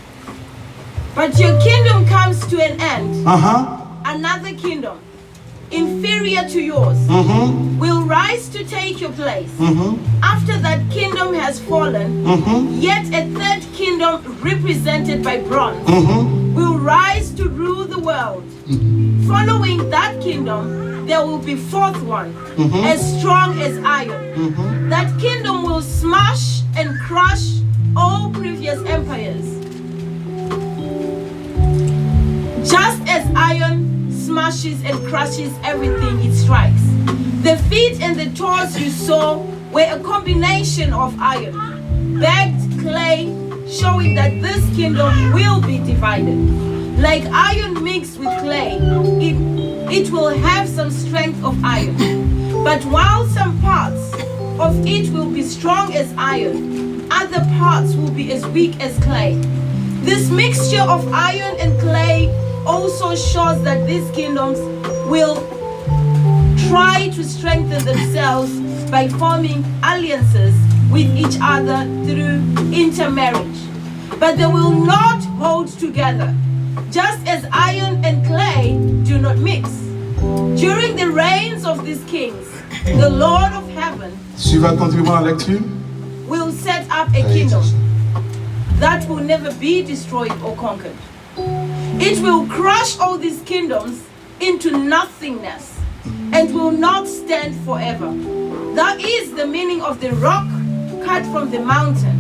But your kingdom comes to an end. Another kingdom, inferior to yours, will rise to take your place. After that kingdom has fallen, yet a third kingdom represented by bronze will rise to rule the world. Following that kingdom, there will be fourth one, as strong as iron. That kingdom will smash and crush all previous empires. Just as iron smashes and crushes everything it strikes. The feet and the toes you saw were a combination of iron, bagged clay, showing that this kingdom will be divided. Like iron mixed with clay, it will have some strength of iron. But while some parts of it will be strong as iron, other parts will be as weak as clay. This mixture of iron and clay also shows that these kingdoms will try to strengthen themselves by forming alliances with each other through intermarriage. But they will not hold together, just as iron and clay do not mix. During the reigns of these kings, the Lord of heaven Suivez attentivement la lecture. will set up a kingdom that will never be destroyed or conquered. It will crush all these kingdoms into nothingness and will not stand forever. That is the meaning of the rock cut from the mountain,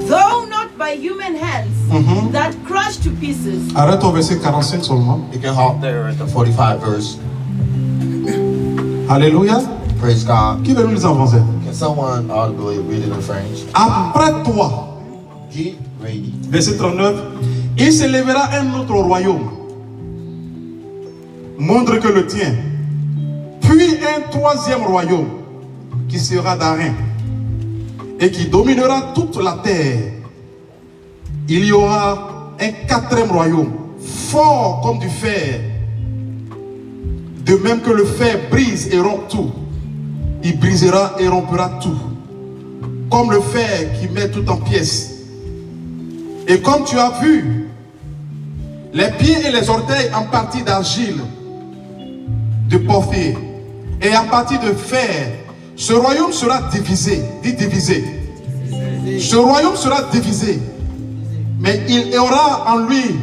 though not by human hands, that crushed to pieces. Arrête au verset 45 seulement. You can halt there at the 45 verse. Alléluia. Praise God. Qui veut nous lire en français? Can someone audibly read it in French? Après toi, Get ready. verset 39, il s'élèvera un autre royaume, moindre que le tien, puis un troisième royaume qui sera d'Aaron et qui dominera toute la terre. Il y aura un quatrième royaume, fort comme du fer, de même que le fer brise et rompt tout. Il brisera et rompera tout, comme le fer qui met tout en pièces. Et comme tu as vu, les pieds et les orteils en partie d'argile, de porphyre et en partie de fer, ce royaume sera divisé. Dit divisé. Ce royaume sera divisé, mais il y aura en lui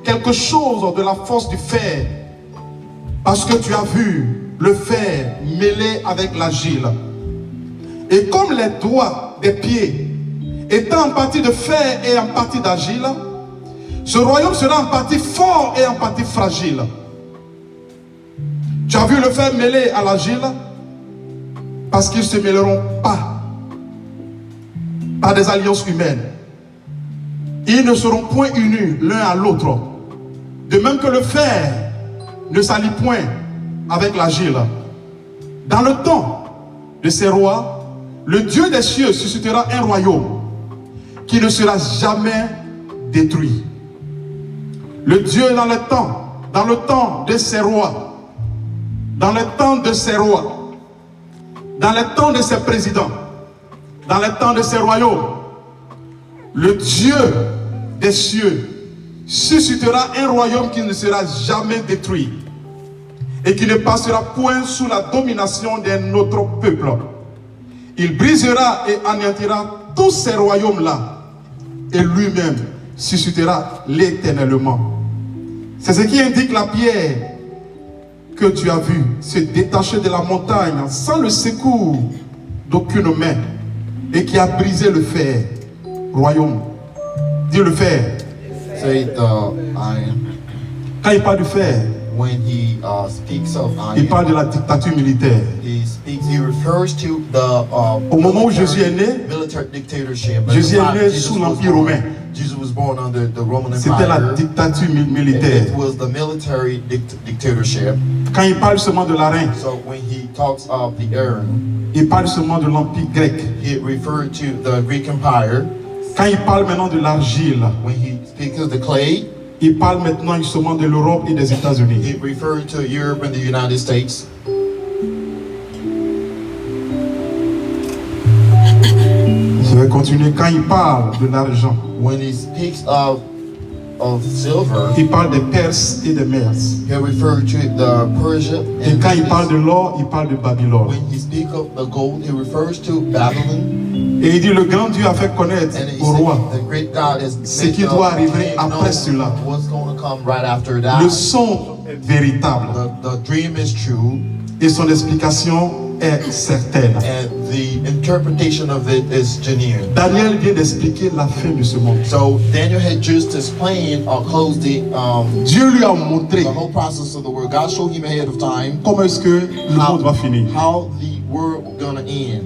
quelque chose de la force du fer, parce que tu as vu le fer mêlé avec l'argile. Et comme les doigts des pieds étant en partie de fer et en partie d'argile, ce royaume sera en partie fort et en partie fragile. Tu as vu le fer mêlé à l'argile, parce qu'ils ne se mêleront pas par des alliances humaines. Ils ne seront point unis l'un à l'autre. De même que le fer ne s'allie point avec l'argile. Dans le temps de ces rois, le Dieu des cieux suscitera un royaume qui ne sera jamais détruit. Le Dieu dans le temps de ces rois, dans le temps de ces rois, dans le temps de ces présidents, dans le temps de ces royaumes, le Dieu des cieux suscitera un royaume qui ne sera jamais détruit et qui ne passera point sous la domination d'un autre peuple. Il brisera et anéantira tous ces royaumes-là et lui-même suscitera l'éternellement. C'est ce qui indique la pierre que tu as vue se détacher de la montagne sans le secours d'aucune main et qui a brisé le fer. Royaume. Dis le fer. Say the iron. Quand il parle du fer, When he speaks of il iron, parle de la dictature militaire. he refers to the Au moment où Jésus est né, military dictatorship. Jésus est né Jesus sous was l'Empire born- romain. Jesus was born under the Roman C'était la Empire. dictature It militaire. was the military dictatorship. Quand il parle seulement de la reine, So when he talks of the urn, il parle seulement de l'Empire grec. he referred to the Greek Empire. Quand il parle maintenant de l'argile, When he speaks of the clay, il parle maintenant seulement de l'Europe et des États-Unis. he referred to Europe and the United States. Je vais continuer. Quand il parle de l'argent, When he speaks of silver, il parle des Perses et des Mers. he referred to the Persia Et and quand il parle de Greece. l'or, il parle de Babylone. When he speaks of the gold, he refers to Babylon. Et il dit, le grand Dieu a fait connaître And he au roi said, the great God is ce qui doit arriver après cela. what's going to come right after that. le son véritable. The dream is true, Et son explication est certaine. and the interpretation of it is genuine. Daniel vient d'expliquer la fin de ce monde. So Daniel had just explained or closed Dieu lui a montré the whole process of the word. God showed him ahead of time comment est-ce que le monde va finir. how the world gonna end.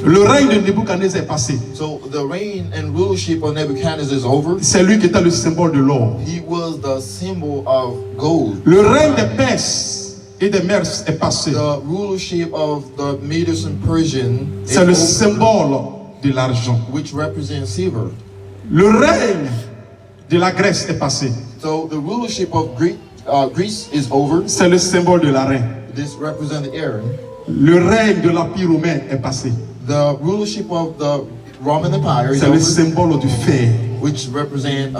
Le règne de Nebuchadnezzar est passé. So the reign and rulership of Nebuchadnezzar is over. C'est lui qui était le symbole de l'or. He was the symbol of gold. Le règne des Perses et des Mers est passé. The rulership of the Medes and Persian is C'est le over, symbole de l'argent. which represents silver. Le règne de la Grèce est passé. So the rulership of Greece is over. C'est le symbole de la reine. This represents the Aaron. Le règne de l'Empire romain est passé. The rulership of the Roman Empire is C'est le over, symbole du fer. which represent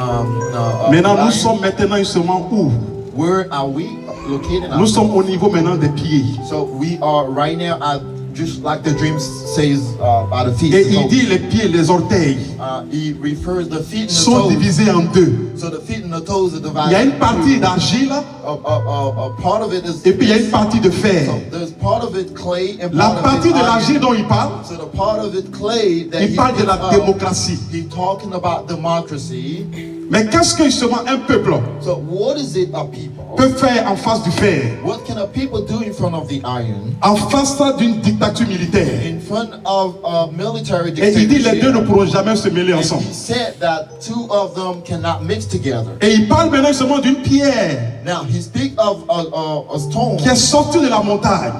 Maintenant, nous iron. sommes maintenant seulement où? Where are we located now? Nous sommes au niveau maintenant des pieds. So we are right now at, just like the dream says, by the feet. Et So, il dit les pieds, les orteils he refers the feet and the sont toes. divisés en deux. So the feet and the toes are Il y a divided. une partie d'argile A part of it is et puis il y a une partie de fer. so there's part of it clay and La part partie of de it l'argile iron. dont il parle, So the part of it clay that il parle de la démocratie. he's talking about democracy. Mais qu'est-ce que justement un peuple So what is it a people? peut faire en face du fer, What can a people do in front of the iron? en face d'une dictature militaire? In front of a military Et il dit les deux ne dictatorship. pourront jamais se mêler And ensemble. he said that two of them cannot mix together. Et il parle maintenant justement d'une pierre Now he speaks of a stone qui est sortie de la montagne.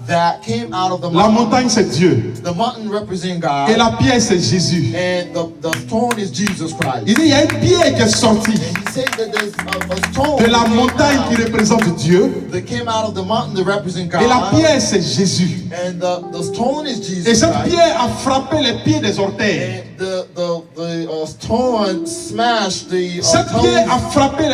that came out of the La mountain. montagne c'est Dieu The mountain represents God, et la pierre c'est Jésus. and the stone is Jesus Christ. Il dit il y a une pierre qui est sortie And he said that there's a stone de la that came montagne qui out représente Dieu that came out of the mountain that represents God, et la pierre c'est Jésus. and the stone is Et Jesus cette Christ. pierre a frappé les pieds des orteils. And the stone smashed the Cette pierre a toes. frappé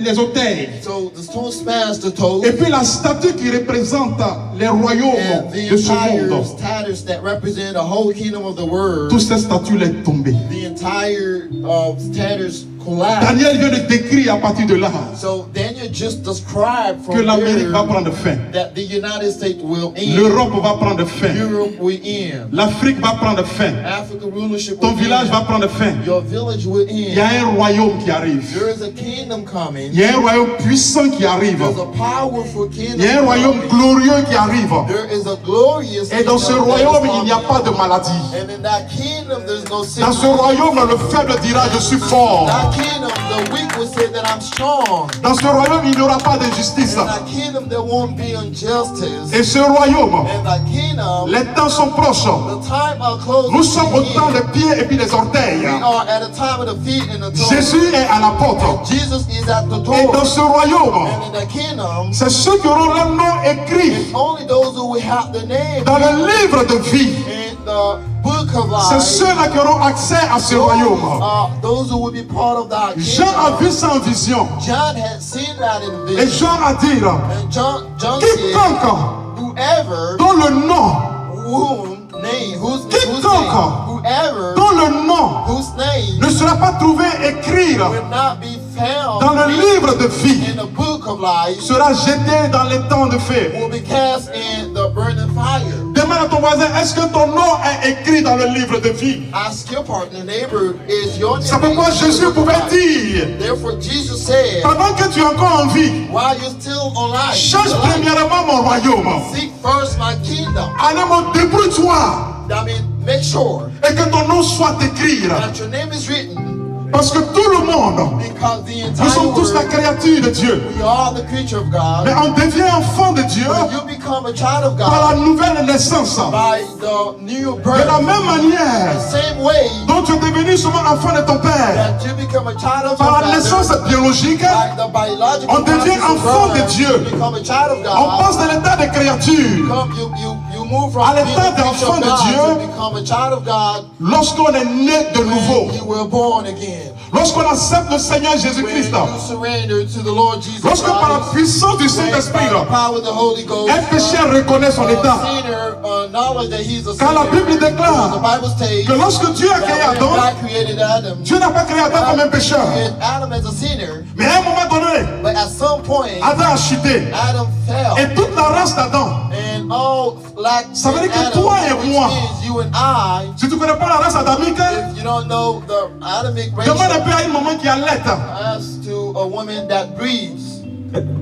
les orteils. So the stone smashed the toes. Et puis la statue qui représente les royaumes And the de ce entire monde. status that represent the whole kingdom of the world, Toute cette statue est tombée. the entire status collapsed. Daniel vient de décrire à partir de là So Daniel just described que from l'Amérique va there prendre fin. that the United States will end, L'Europe va prendre fin. Europe will end, L'Afrique va prendre fin. Africa rulership Ton will village end, va prendre fin. your village will Il y a end. un royaume qui arrive. There is a kingdom coming. Il y a un royaume puissant qui arrive. There's a powerful kingdom. Il y a un royaume coming. glorieux qui arrive. There is a glorious Et dans ce kingdom that royaume, is il n'y a coming. pas de maladie. And in that kingdom, there's no Dans sickness. ce royaume, le faible dira je suis fort. That kingdom, the weak will say that I'm strong. Dans ce royaume, il n'y aura pas d'injustice. In that kingdom, there won't be injustice. Et ce royaume, In that kingdom, les temps sont proches. the time are close. Nous sommes au temps We des pieds et puis des orteils. are at the time of the feet and the toes. Jésus est à la porte. Jesus is at the Et dans door. ce royaume, And in the kingdom, c'est ceux qui auront leur nom écrit only those who will have the name dans le livre de vie. in the book of C'est life. ceux-là qui auront accès à ce royaume. Those who will be part of that Jean kingdom. a vu ça en vision. John had seen that in Et vision. Jean a dit, And John said, quiconque whoever, dont le nom, whoever dont le nom whose name ne sera pas trouvé écrit will not be found dans le livre de vie in the book of life sera jeté dans les temps de feu. will be cast in the burning fire. Demande à ton voisin, est-ce que ton nom est écrit dans le livre de vie? Ask your partner, neighbor, is your name C'est pourquoi in the Jésus book of pouvait life? dire, Therefore Jesus said, pendant que tu es encore en vie, while you're still alive, cherche premièrement mon royaume. seek first my kingdom. Allez, débrouille-toi I mean, make sure et que ton nom soit écrit. that your name is written, Parce que tout le monde, because the nous entire sommes tous la world, créature de Dieu. we are the creature of God. Mais on devient enfant de Dieu But you become a child of par la God nouvelle naissance. by the new De la birth. même manière The same way dont tu es devenu seulement enfant de ton Père, that you become a child of par la your naissance father, biologique, by the biological on devient process of enfant de birth, Dieu. you become a child of on God. passe de l'état de créature. You move from À being l'état a creature d'enfant of de God Dieu, to become a child of God Lorsqu'on est né de nouveau, when you were born again. lorsqu'on accepte le Seigneur When Jésus-Christ, you surrender to the Lord Jesus lorsque par la Christ, puissance du when Saint-Esprit, by the power of the Holy Ghost, un pécheur reconnaît son état. sinner knowledge that he's a Quand la sinner. Bible déclare The Bible states que lorsque Dieu a créé that when Adam, God created Adam, Dieu n'a pas créé Adam comme un pécheur. created Adam as a sinner, Mais à un moment donné, but at some point, Adam a chuté. Adam fell. Et toute la race d'Adam, And all black Ça veut dire que Adam, toi et which moi, means you and I, si tu ne connais pas la race adamique, if you don't know the Adamic demande un ratio, peu à une maman qui allait. as to a woman that breathes,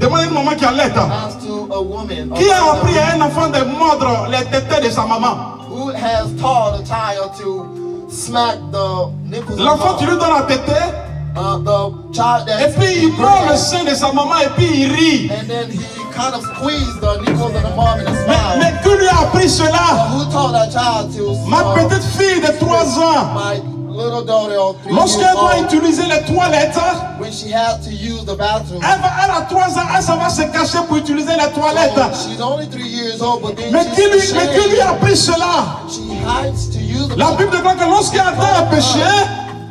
Demande à une maman qui allait. as to a woman, Qui a appris à un enfant de mordre les tétés de sa maman? who has taught a child to smack the nipples of L'enfant, tu mom? lui donnes la tétée, The child et that's puis il prend le sein de sa maman et puis il rit. and then he kind of squeezed the nipples of the mom in a smile. Mais qui lui a appris cela? Who taught that child to Ma petite fille de 3 ans, my little daughter of 3 years lorsqu'elle doit old, utiliser les toilettes, when she had to use the bathroom. elle a 3 ans, elle s'en va se cacher pour utiliser les toilettes. So she's only 3 years old, but then Mais qui lui she's a appris cela? she hides to use the La bathroom. Bible déclare que lorsqu'Adam a péché,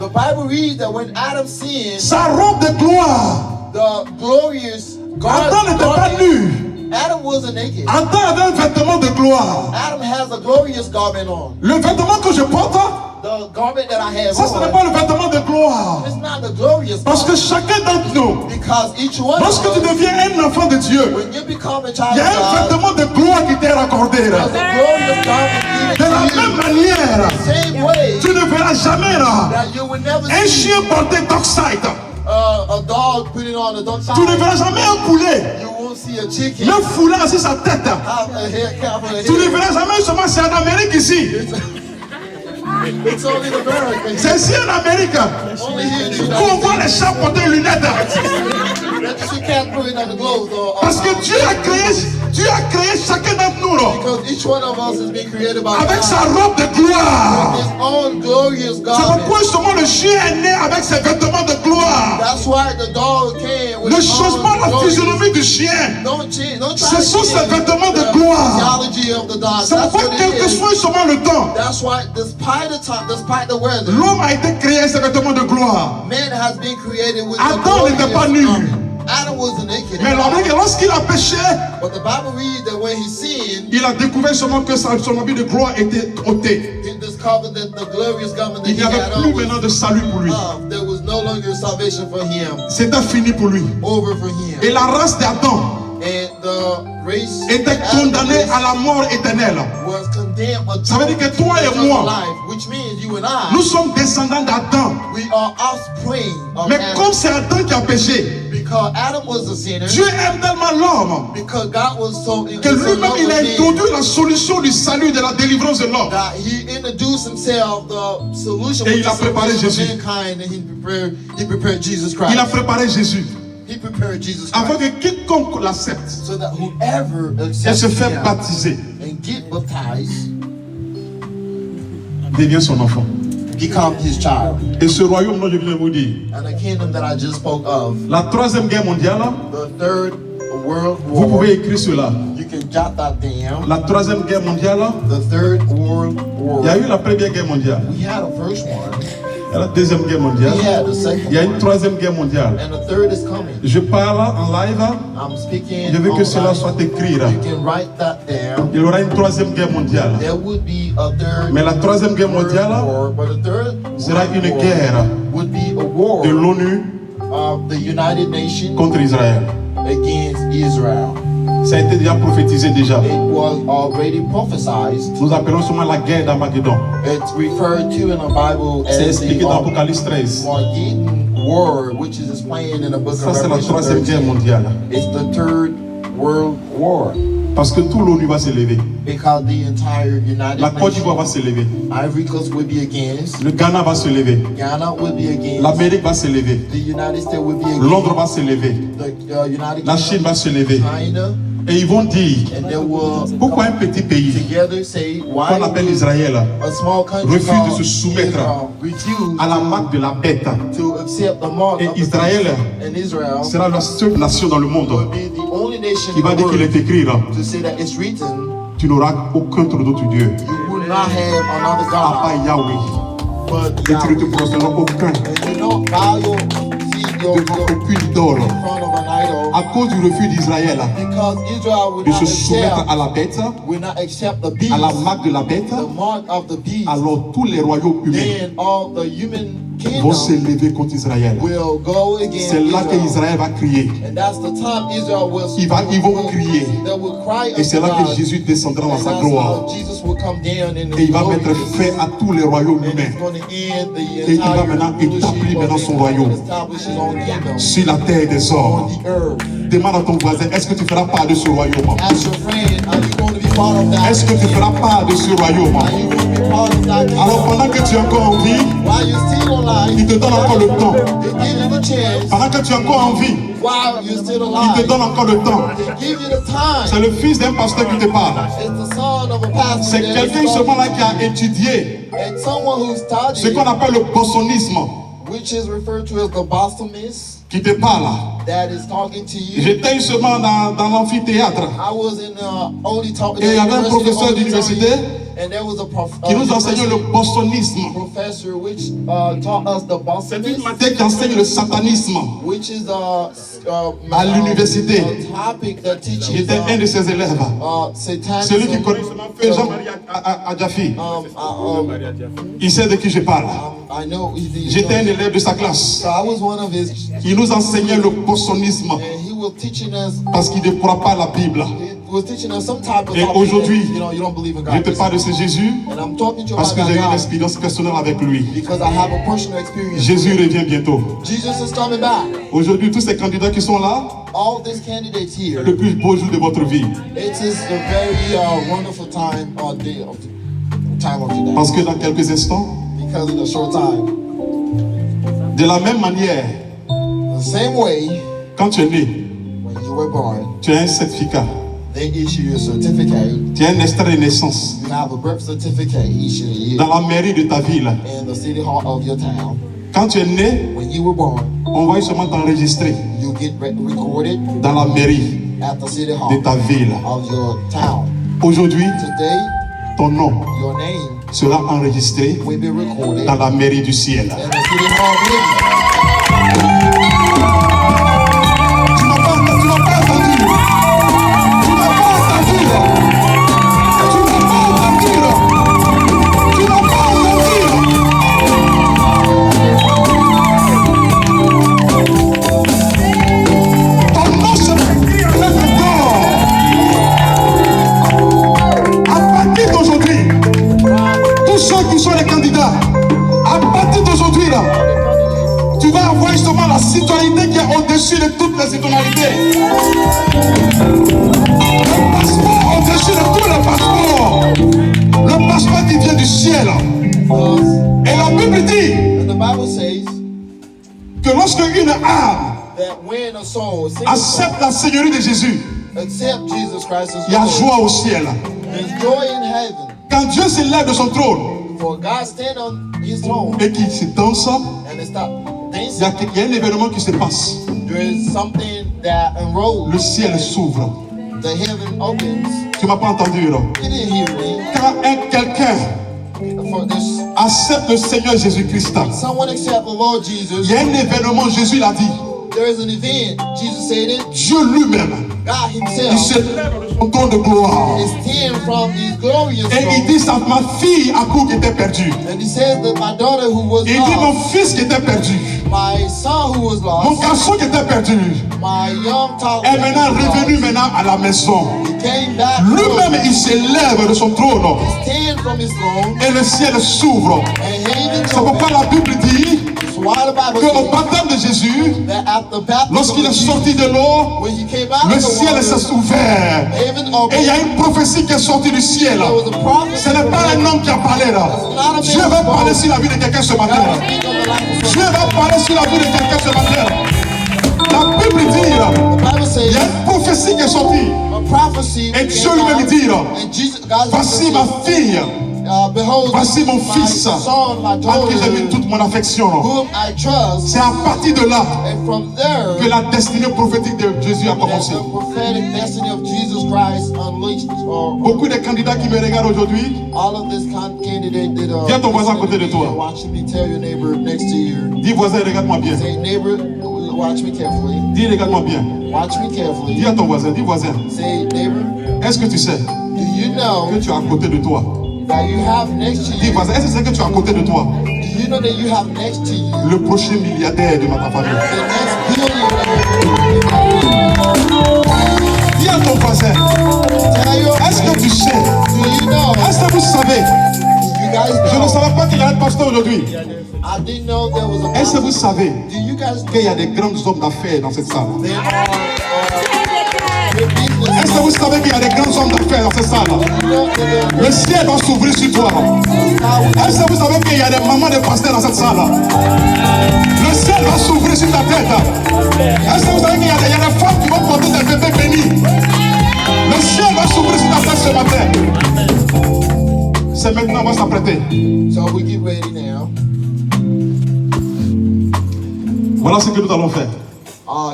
The Bible reads that when Adam sinned, sa robe de gloire, the glorious Adam n'était pas garment. nu. Adam wasn't naked. Adam avait un vêtement de gloire. Adam has a glorious garment on. Le vêtement que je porte, The the garment that I have Ça, ce n'est pas le vêtement de gloire. it's not the glorious Parce que garment. chacun d'entre nous, Because each one of lorsque tu us, deviens un enfant de Dieu, when you become a il child y a un of God, vêtement de gloire qui t'est raccordé. there's a glorious garment De given la to même you. manière, Same way tu ne verras jamais that you would never un see chien porter dockside. a dog putting on a dog Tu ne side. verras jamais un poulet, You won't see a chicken le foulard sur sa tête. have a hair cap on a Tu ne head. verras jamais seulement, c'est en Amérique ici. It's only in America. C'est ici en Amérique Only here in the United qu'on voit les chats porter une lunette. States. You can't put it on the gloves Parce que Dieu a créé chacun d'entre nous là, because each one of us has been created by avec God. sa robe de gloire. His own glorious C'est garment. pourquoi justement le chien est né avec ses vêtements de gloire. That's why the dog came with Ne his change own pas la glorious. physionomie du chien. Don't try Ce to sont ses change vêtements de the gloire. physiology of the dog. C'est That's pourquoi what quel it que is. soit justement le temps, That's why despite the time, despite the weather, l'homme a été créé avec ses vêtements de gloire. man has been created with Adam the glorious n'était pas nu. garment. Adam wasn't naked. Mais lorsqu'il a péché, But the Bible reads that when he sinned, il a découvert seulement que son habit de gloire était ôté. he discovered that the glorious garment that Il he n'y avait had plus on was maintenant de salut pour lui. there was no longer salvation for him, C'était fini pour lui. over for him. Et la race d'Adam And the race était the condamnée Adam à la mort éternelle. was condemned Ça veut dire que toi et eternal moi, life, which means you and I, nous sommes descendants d'Adam. we are offspring of Mais Adam. comme c'est Adam qui a péché, Because Adam was a sinner, Dieu aime tellement l'homme because God was so que lui-même il a in introduit la solution du salut, de la délivrance de l'homme. that he introduced himself the solution Et which il a is préparé salvation Jésus. for mankind, and he prepared Jesus Christ. Il a préparé Jésus He prepared Jesus afin Christ que quiconque l'accepte so that whoever et accepts se fait him baptiser and get baptized devient son enfant. become his child. Et ce royaume dont je viens de vous dire, And the kingdom that I just spoke of, la troisième guerre mondiale, the third world vous war, pouvez écrire cela. you can jot that down. La troisième guerre mondiale, The third world war. il y a eu la première guerre mondiale, We had a first one. il y a la deuxième guerre mondiale, We had a second il y a une one. troisième guerre mondiale. And the third is coming. Je parle en live, I'm speaking je veux que cela online. soit écrit. You can write that down. Il y aura une troisième guerre mondiale. There would be a third Mais la troisième guerre world mondiale war, but the third sera world une war guerre would be a war de l'ONU of the United Nations contre Israël. against Israel. Ça a été déjà prophétisé déjà. It was already prophesied. Nous appelons souvent la guerre d'Armageddon. It's referred to in the Bible C'est as expliqué the dans Apocalypse 13. Armageddon war, which is explained in the book Ça, of c'est la Revelation troisième guerre 13. mondiale. It's the third world war Parce que tout l'ONU va s'élever. because the entire United La Côte d'Ivoire va Nations, s'élever. Ivory Coast will be against, Le Ghana va s'élever. Ghana will be against, L'Amérique va s'élever. the United States will be against, Londres va s'élever. the United La Kingdom, Chine va s'élever. China, Et ils vont dire, and they will pourquoi un petit pays together say why qu'on appelle would Israël a small country refuse de called se soumettre Israel refuse à la marque de la bête. to accept the mark Et of the Israël beast, and Israel sera la seule nation dans le will monde be the only nation qui va in the dire qu'il world est écrit là, to say that it's written, tu n'auras aucun d'autre Dieu you will not have another à part God Yahweh. but Et tu ne te Yahweh. prosterneras aucun And you don't bow your feet devant aucune idole. in front of an idol À cause du refus d'Israël because Israel will de not se soumettre accept, à la bête, will not accept the beast, à la marque de la bête, the mark of the beast. alors tous les royaumes humains Then all the human vont kingdom s'élever contre Israël. will go against C'est là Israel. qu'Israël va crier. And that's the time Israel will Ils vont crier. They will cry Et c'est là unto que God. Jésus descendra dans And sa that's gloire. how Jesus will come down in Et his il va mettre glory. fin à tous les royaumes And humains he's going to end the Et il va entire maintenant rulership établir of maintenant son mankind royaume. and establish his own kingdom sur la terre des on hommes. the earth. Demande à ton voisin, est-ce que tu feras part de ce royaume? Ask your friend, are you going to be part of that? Est-ce que tu feras part de ce royaume? Are you going to be part of that Alors kingdom? pendant que tu es encore en vie, While you're still alive, il te donne encore le temps. they give you the chance. Pendant que tu es encore en vie, While you're still il te alive, donne encore le temps. they give you the time. C'est le fils d'un pasteur qui te parle. It's the son of a pastor. C'est that quelqu'un is seulement là talking qui a to you. étudié And someone who's ce studied, qu'on appelle le bossonisme which is referred to as the Bostonist, qui te parle. that is talking to you. J'étais seulement dans l'amphithéâtre I was in Et il y avait un professeur d'université and there was a qui nous enseignait le bossonisme. professor which taught us the C'est une Bostonist, matière qui enseigne le satanisme. which is à l'université. Topic that teaches J'étais un de ses élèves. Satanism. Celui qui connaît Jean-Marie Adjafi. Il sait de qui je parle. I know J'étais un élève de sa classe. So I was one of his. Il nous enseignait le bosonisme And he was teaching us. parce qu'il ne croit pas à la Bible. He was teaching us some type of. Et aujourd'hui, you don't believe in God. je te parle de ce Jésus And I'm talking to you parce que about j'ai eu une God expérience personnelle avec lui. because I have a personal experience. Jésus revient bientôt. Jesus is coming back. Aujourd'hui, tous ces candidats qui sont là, All these candidates here. le plus beau jour de votre vie. It is a very wonderful time of the day. Parce que dans quelques instants, Because in a short time, de la même manière, the same way quand tu es né, when you were born, tu as un certificat, they issue you a certificate. tu as un extrait de naissance. You have a birth certificate issued a year Dans la mairie de ta ville, in the city hall of your town. quand tu es né, When you were born, on va seulement t'enregistrer you get recorded dans la mairie at the city hall de ta ville. of your town. Aujourd'hui, Today, ton nom your name sera enregistré will be recorded dans la mairie du ciel. in the city hall of living. Tu n'as pas entendu. Tu n'as pas entendu. Tu n'as pas entendu. Tu n'as pas entendu. Ton nom sera écrit en lettres d'or. À partir d'aujourd'hui, tous ceux qui sont les candidats, à partir d'aujourd'hui là, tu vas avoir justement la citoyenneté qui est au-dessus de toutes les citoyennetés. Le passeport au-dessus de tous les passeports. Le passeport qui vient du ciel. Et la Bible dit And the Bible says que lorsque une âme that when a soul accepte la Seigneurie de Jésus, accept Jesus Christ as il y a Lord, joie au ciel. there's joy in heaven. Quand Dieu se lève de son trône For God stand on his throne et qu'il se danse, and they stop il y dancing. a un événement qui se passe. There is something that unrolls. Le ciel s'ouvre. The heaven opens. Tu m'as pas entendu là. You didn't hear me. Quand quelqu'un For this, accepte le Seigneur Jésus-Christ, someone accept the Lord Jesus. il y a un événement, Jésus l'a dit. There is an event. Jesus said it. Dieu lui-même, God il himself se lève de son trône de gloire. is stand from his glorious Et il throne. dit ça, ma fille à qui était perdue. And he says that my daughter who was Il dit mon lost, fils qui était perdu, my son who was mon lost, garçon qui était perdu, my young toddler est maintenant who was revenu lost, maintenant à la maison. he came back Lui-même, home, il se lève de son trône stand from his throne, et le ciel s'ouvre. and heaven C'est pourquoi opened. la Bible dit So why the Bible qu'au says baptême de Jésus, that at the baptism lorsqu'il est of Jesus, sorti de l'eau, when he came out le of the ciel water, s'est ouvert. heaven Et il opened. y a une prophétie qui est sortie du ciel. There was a prophecy Ce n'est from pas un heaven. homme qui a parlé là. Dieu va parler sur la vie de quelqu'un ce matin. God speak of the life of Dieu va parler sur la vie de quelqu'un ce matin. La Bible dit, the Bible il says y a une prophétie qui est sortie. a prophecy. Et Dieu came lui-même out, dit, and Jesus, God voici said, ma fille, behold, voici mon my fils, son, my à qui j'ai mis daughter, toute mon affection. whom I trust. C'est à partir de là And from there, que la destinée prophétique de Jésus a that commencé. the prophetic destiny of Jesus Christ unleashed. Beaucoup de candidats qui me regardent aujourd'hui, All of this candidate that Viens ton voisin à côté de toi. watching me, tell your neighbor next to you. dis voisin, regarde-moi bien. Say, neighbor, watch me carefully. Dis, regarde-moi bien. Watch me Dis carefully. à ton voisin, dis voisin, Say, neighbor, est-ce que tu sais do you know que tu as à côté de toi? that you have next to Dis you? voisin, est-ce que tu sais que tu as à côté de toi Do you know that you have next to you le prochain milliardaire de ta famille? the next billionaire? Dis à ton voisin, Tell your est-ce que tu sais? do you know? Est-ce que vous savez? You guys Je ne know? savais pas qu'il y a un pasteur aujourd'hui. I didn't know there was a. Est-ce que vous savez Do you guys know qu'il y a des grands hommes d'affaires dans cette salle? there are big business? Est-ce que vous savez qu'il y a des grands hommes d'affaires dans cette salle? You know that there are Le ciel va s'ouvrir sur toi. Est-ce que vous savez qu'il y a des mamans de pasteurs dans cette salle? Le ciel va s'ouvrir sur ta tête. Est-ce que vous savez qu'il y a des femmes qui vont porter des bébés bénis? Le ciel va s'ouvrir sur ta tête ce matin. C'est maintenant, on va s'apprêter. So we get ready now. Voilà ce que nous allons faire.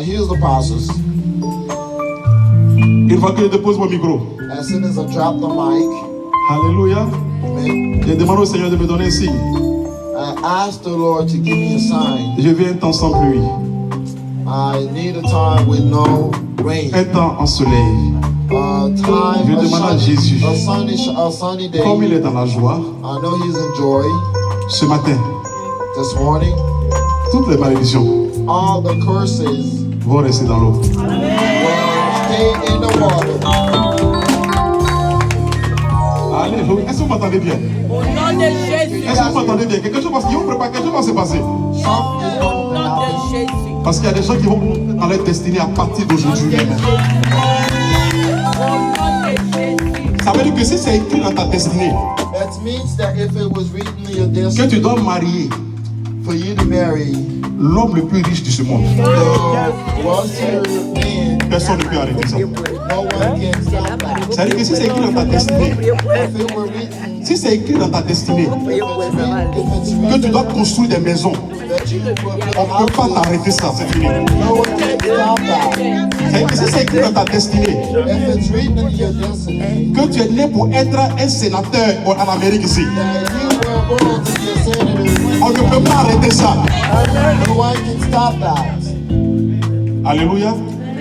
Here's the process. Une fois que je dépose mon micro, As soon as I drop the mic, alléluia, amen, je demande au Seigneur de me donner un signe. I ask the Lord to give me a sign. Je veux un temps sans pluie. I need a time with no rain. Un temps ensoleillé. Je demande à Jésus, A sunny day. comme il est dans la joie, I know he's in joy. ce matin, This morning, toutes les malédictions all the curses vont rester dans l'eau. will stay in the water. Alléluia. Est-ce que vous m'entendez bien? Au nom de Jésus. Est-ce que vous m'entendez bien? Quelque chose va se passer. Something is Au going to nom happen. de Jésus. Parce qu'il y a des gens qui vont dans leur destinée à partir d'aujourd'hui même. Au nom de Jésus. Ça veut dire que si c'est écrit dans ta destinée That means that if it was written in your que destiny tu dois marier for you to marry l'homme le plus riche de ce monde, the wealthier man, personne ne peut arrêter ça. no one can stop that. Ça veut dire que si c'est écrit dans ta destinée, If it were written, si c'est écrit dans ta destinée if it's que written tu dois construire des maisons, that you will build on ne peut pas t'arrêter ça, c'est fini. no one can stop that. Ça veut dire que si c'est écrit dans ta destinée If it's written in your destiny que tu es né pour être un sénateur en Amérique ici, that you were born to be a senator, on ne peut pas arrêter ça. no one can stop that. Alléluia.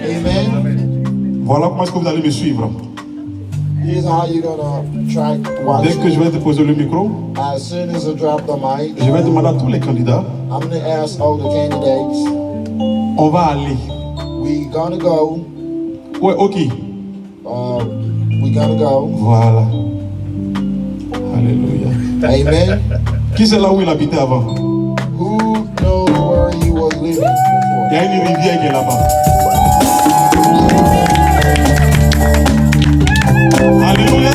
Amen. Voilà comment est-ce que vous allez me suivre. Here's how you're gonna track watch Dès que je vais déposer le micro, As soon as I drop the mic, je vais demander à tous les candidats, I'm gonna ask all the candidates. on va aller. We gonna go. Ouais, ok. We gonna go. Voilà. Alléluia. Amen. Qui c'est là où il habitait avant? Who knows where he was living before? Il y a une rivière qui est là-bas. Alléluia.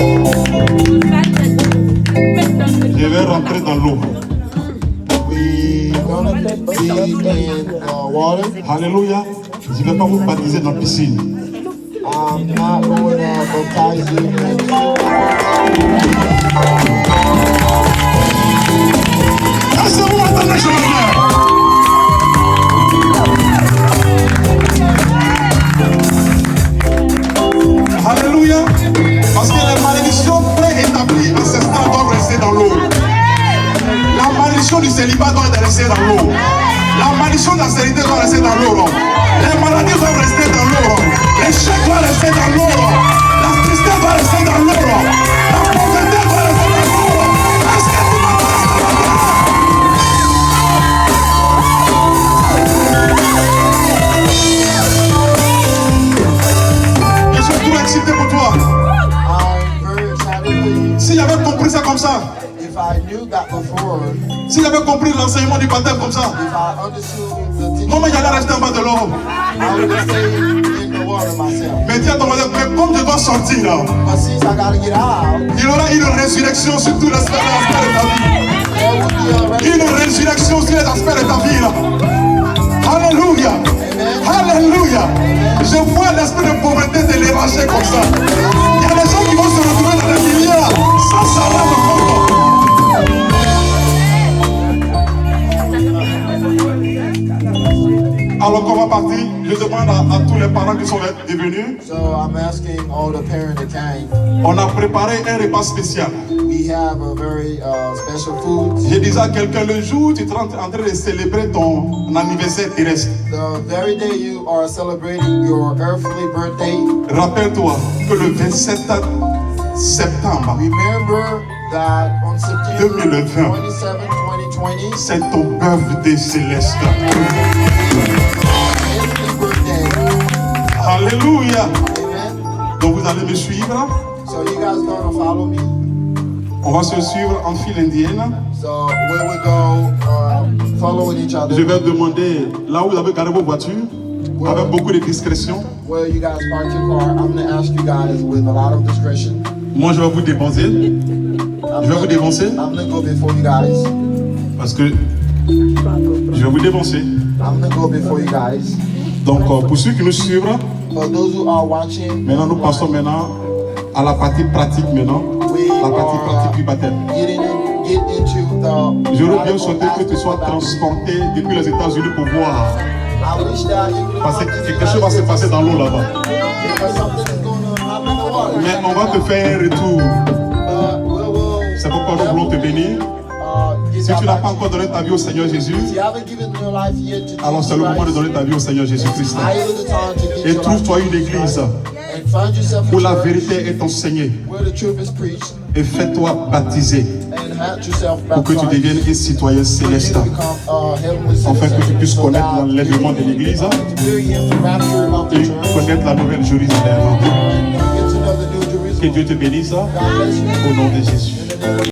Je vais rentrer dans l'eau. We gonna be in water. Alléluia. Je ne vais pas vous baptiser dans la piscine. I'm not going to baptize you in. Est-ce que vous m'entendez, je veux dire? Alléluia. Parce que les malédictions préétablies à ce stade doivent rester dans l'eau. La malédiction du célibat doit rester dans l'eau. La malédiction de la stérilité doit rester dans l'eau. Les maladies doivent rester dans l'eau. L'échec doit rester dans l'eau. La tristesse doit rester dans l'eau. La pauvreté doit rester dans l'eau. Est-ce que vous m'entendez? Je suis trop excité pour toi. I'm very excited for you. Si j'avais compris ça comme ça, If I knew that before, si j'avais compris l'enseignement du baptême comme ça, if I understood the teaching, moi, j'allais rester en bas de l'eau. I would have stayed in the water myself. Mais dis à ton voisin, mais comme je dois sortir, But since I gotta get out, il y aura une résurrection sur tous les aspects de ta vie. there would be a resurrection. Une résurrection sur les aspects de ta vie. Alléluia. Alléluia. Je vois l'esprit de pauvreté de l'éranger comme ça. Il y a des gens qui vont se retrouver dans les milliards sans s'en rendre compte. Alors qu'on va partir, je demande à tous les parents qui sont venus, So I'm asking all the parents that came. on a préparé un repas spécial. We have a very special food. Je disais à quelqu'un, le jour où tu es en train de célébrer ton anniversaire terrestre, The very day you are celebrating your earthly birthday, rappelle-toi que le 27 septembre, remember that on September 2020. 27, 2020, c'est ton birthday céleste. heavenly birthday. Alléluia. Amen. Donc vous allez me suivre. So you guys gonna follow me? On va se suivre en file indienne. So we will go following each other. Je vais demander là où vous avez garé vos voitures, avec beaucoup de discrétion. Where you guys park your car, I'm gonna ask you guys with a lot of discretion. Moi, je vais vous dépenser. Je vais vous dévancer I'm gonna go before you guys. parce que je vais vous dévancer. I'm gonna go before you guys. Donc, pour ceux qui nous suivent, For those who are watching, maintenant nous passons maintenant à la partie pratique maintenant. La partie pratique du baptême. get into the. J'aurais bien souhaité que tu sois transporté depuis les États-Unis pour voir. I wish that you could Parce que quelque chose va se passer dans l'eau là-bas. because something is going to happen in the water. Mais on va te faire un retour. We will C'est pourquoi nous voulons te bénir. Si tu n'as pas encore donné ta vie au Seigneur Jésus, alors c'est le moment de donner ta vie au Seigneur Jésus-Christ. Et trouve-toi une église où la vérité est enseignée. Et fais-toi baptiser pour que tu deviennes un citoyen céleste. Afin que tu puisses connaître l'enlèvement de l'église et connaître la nouvelle Jérusalem. Que Dieu te bénisse au nom de Jésus.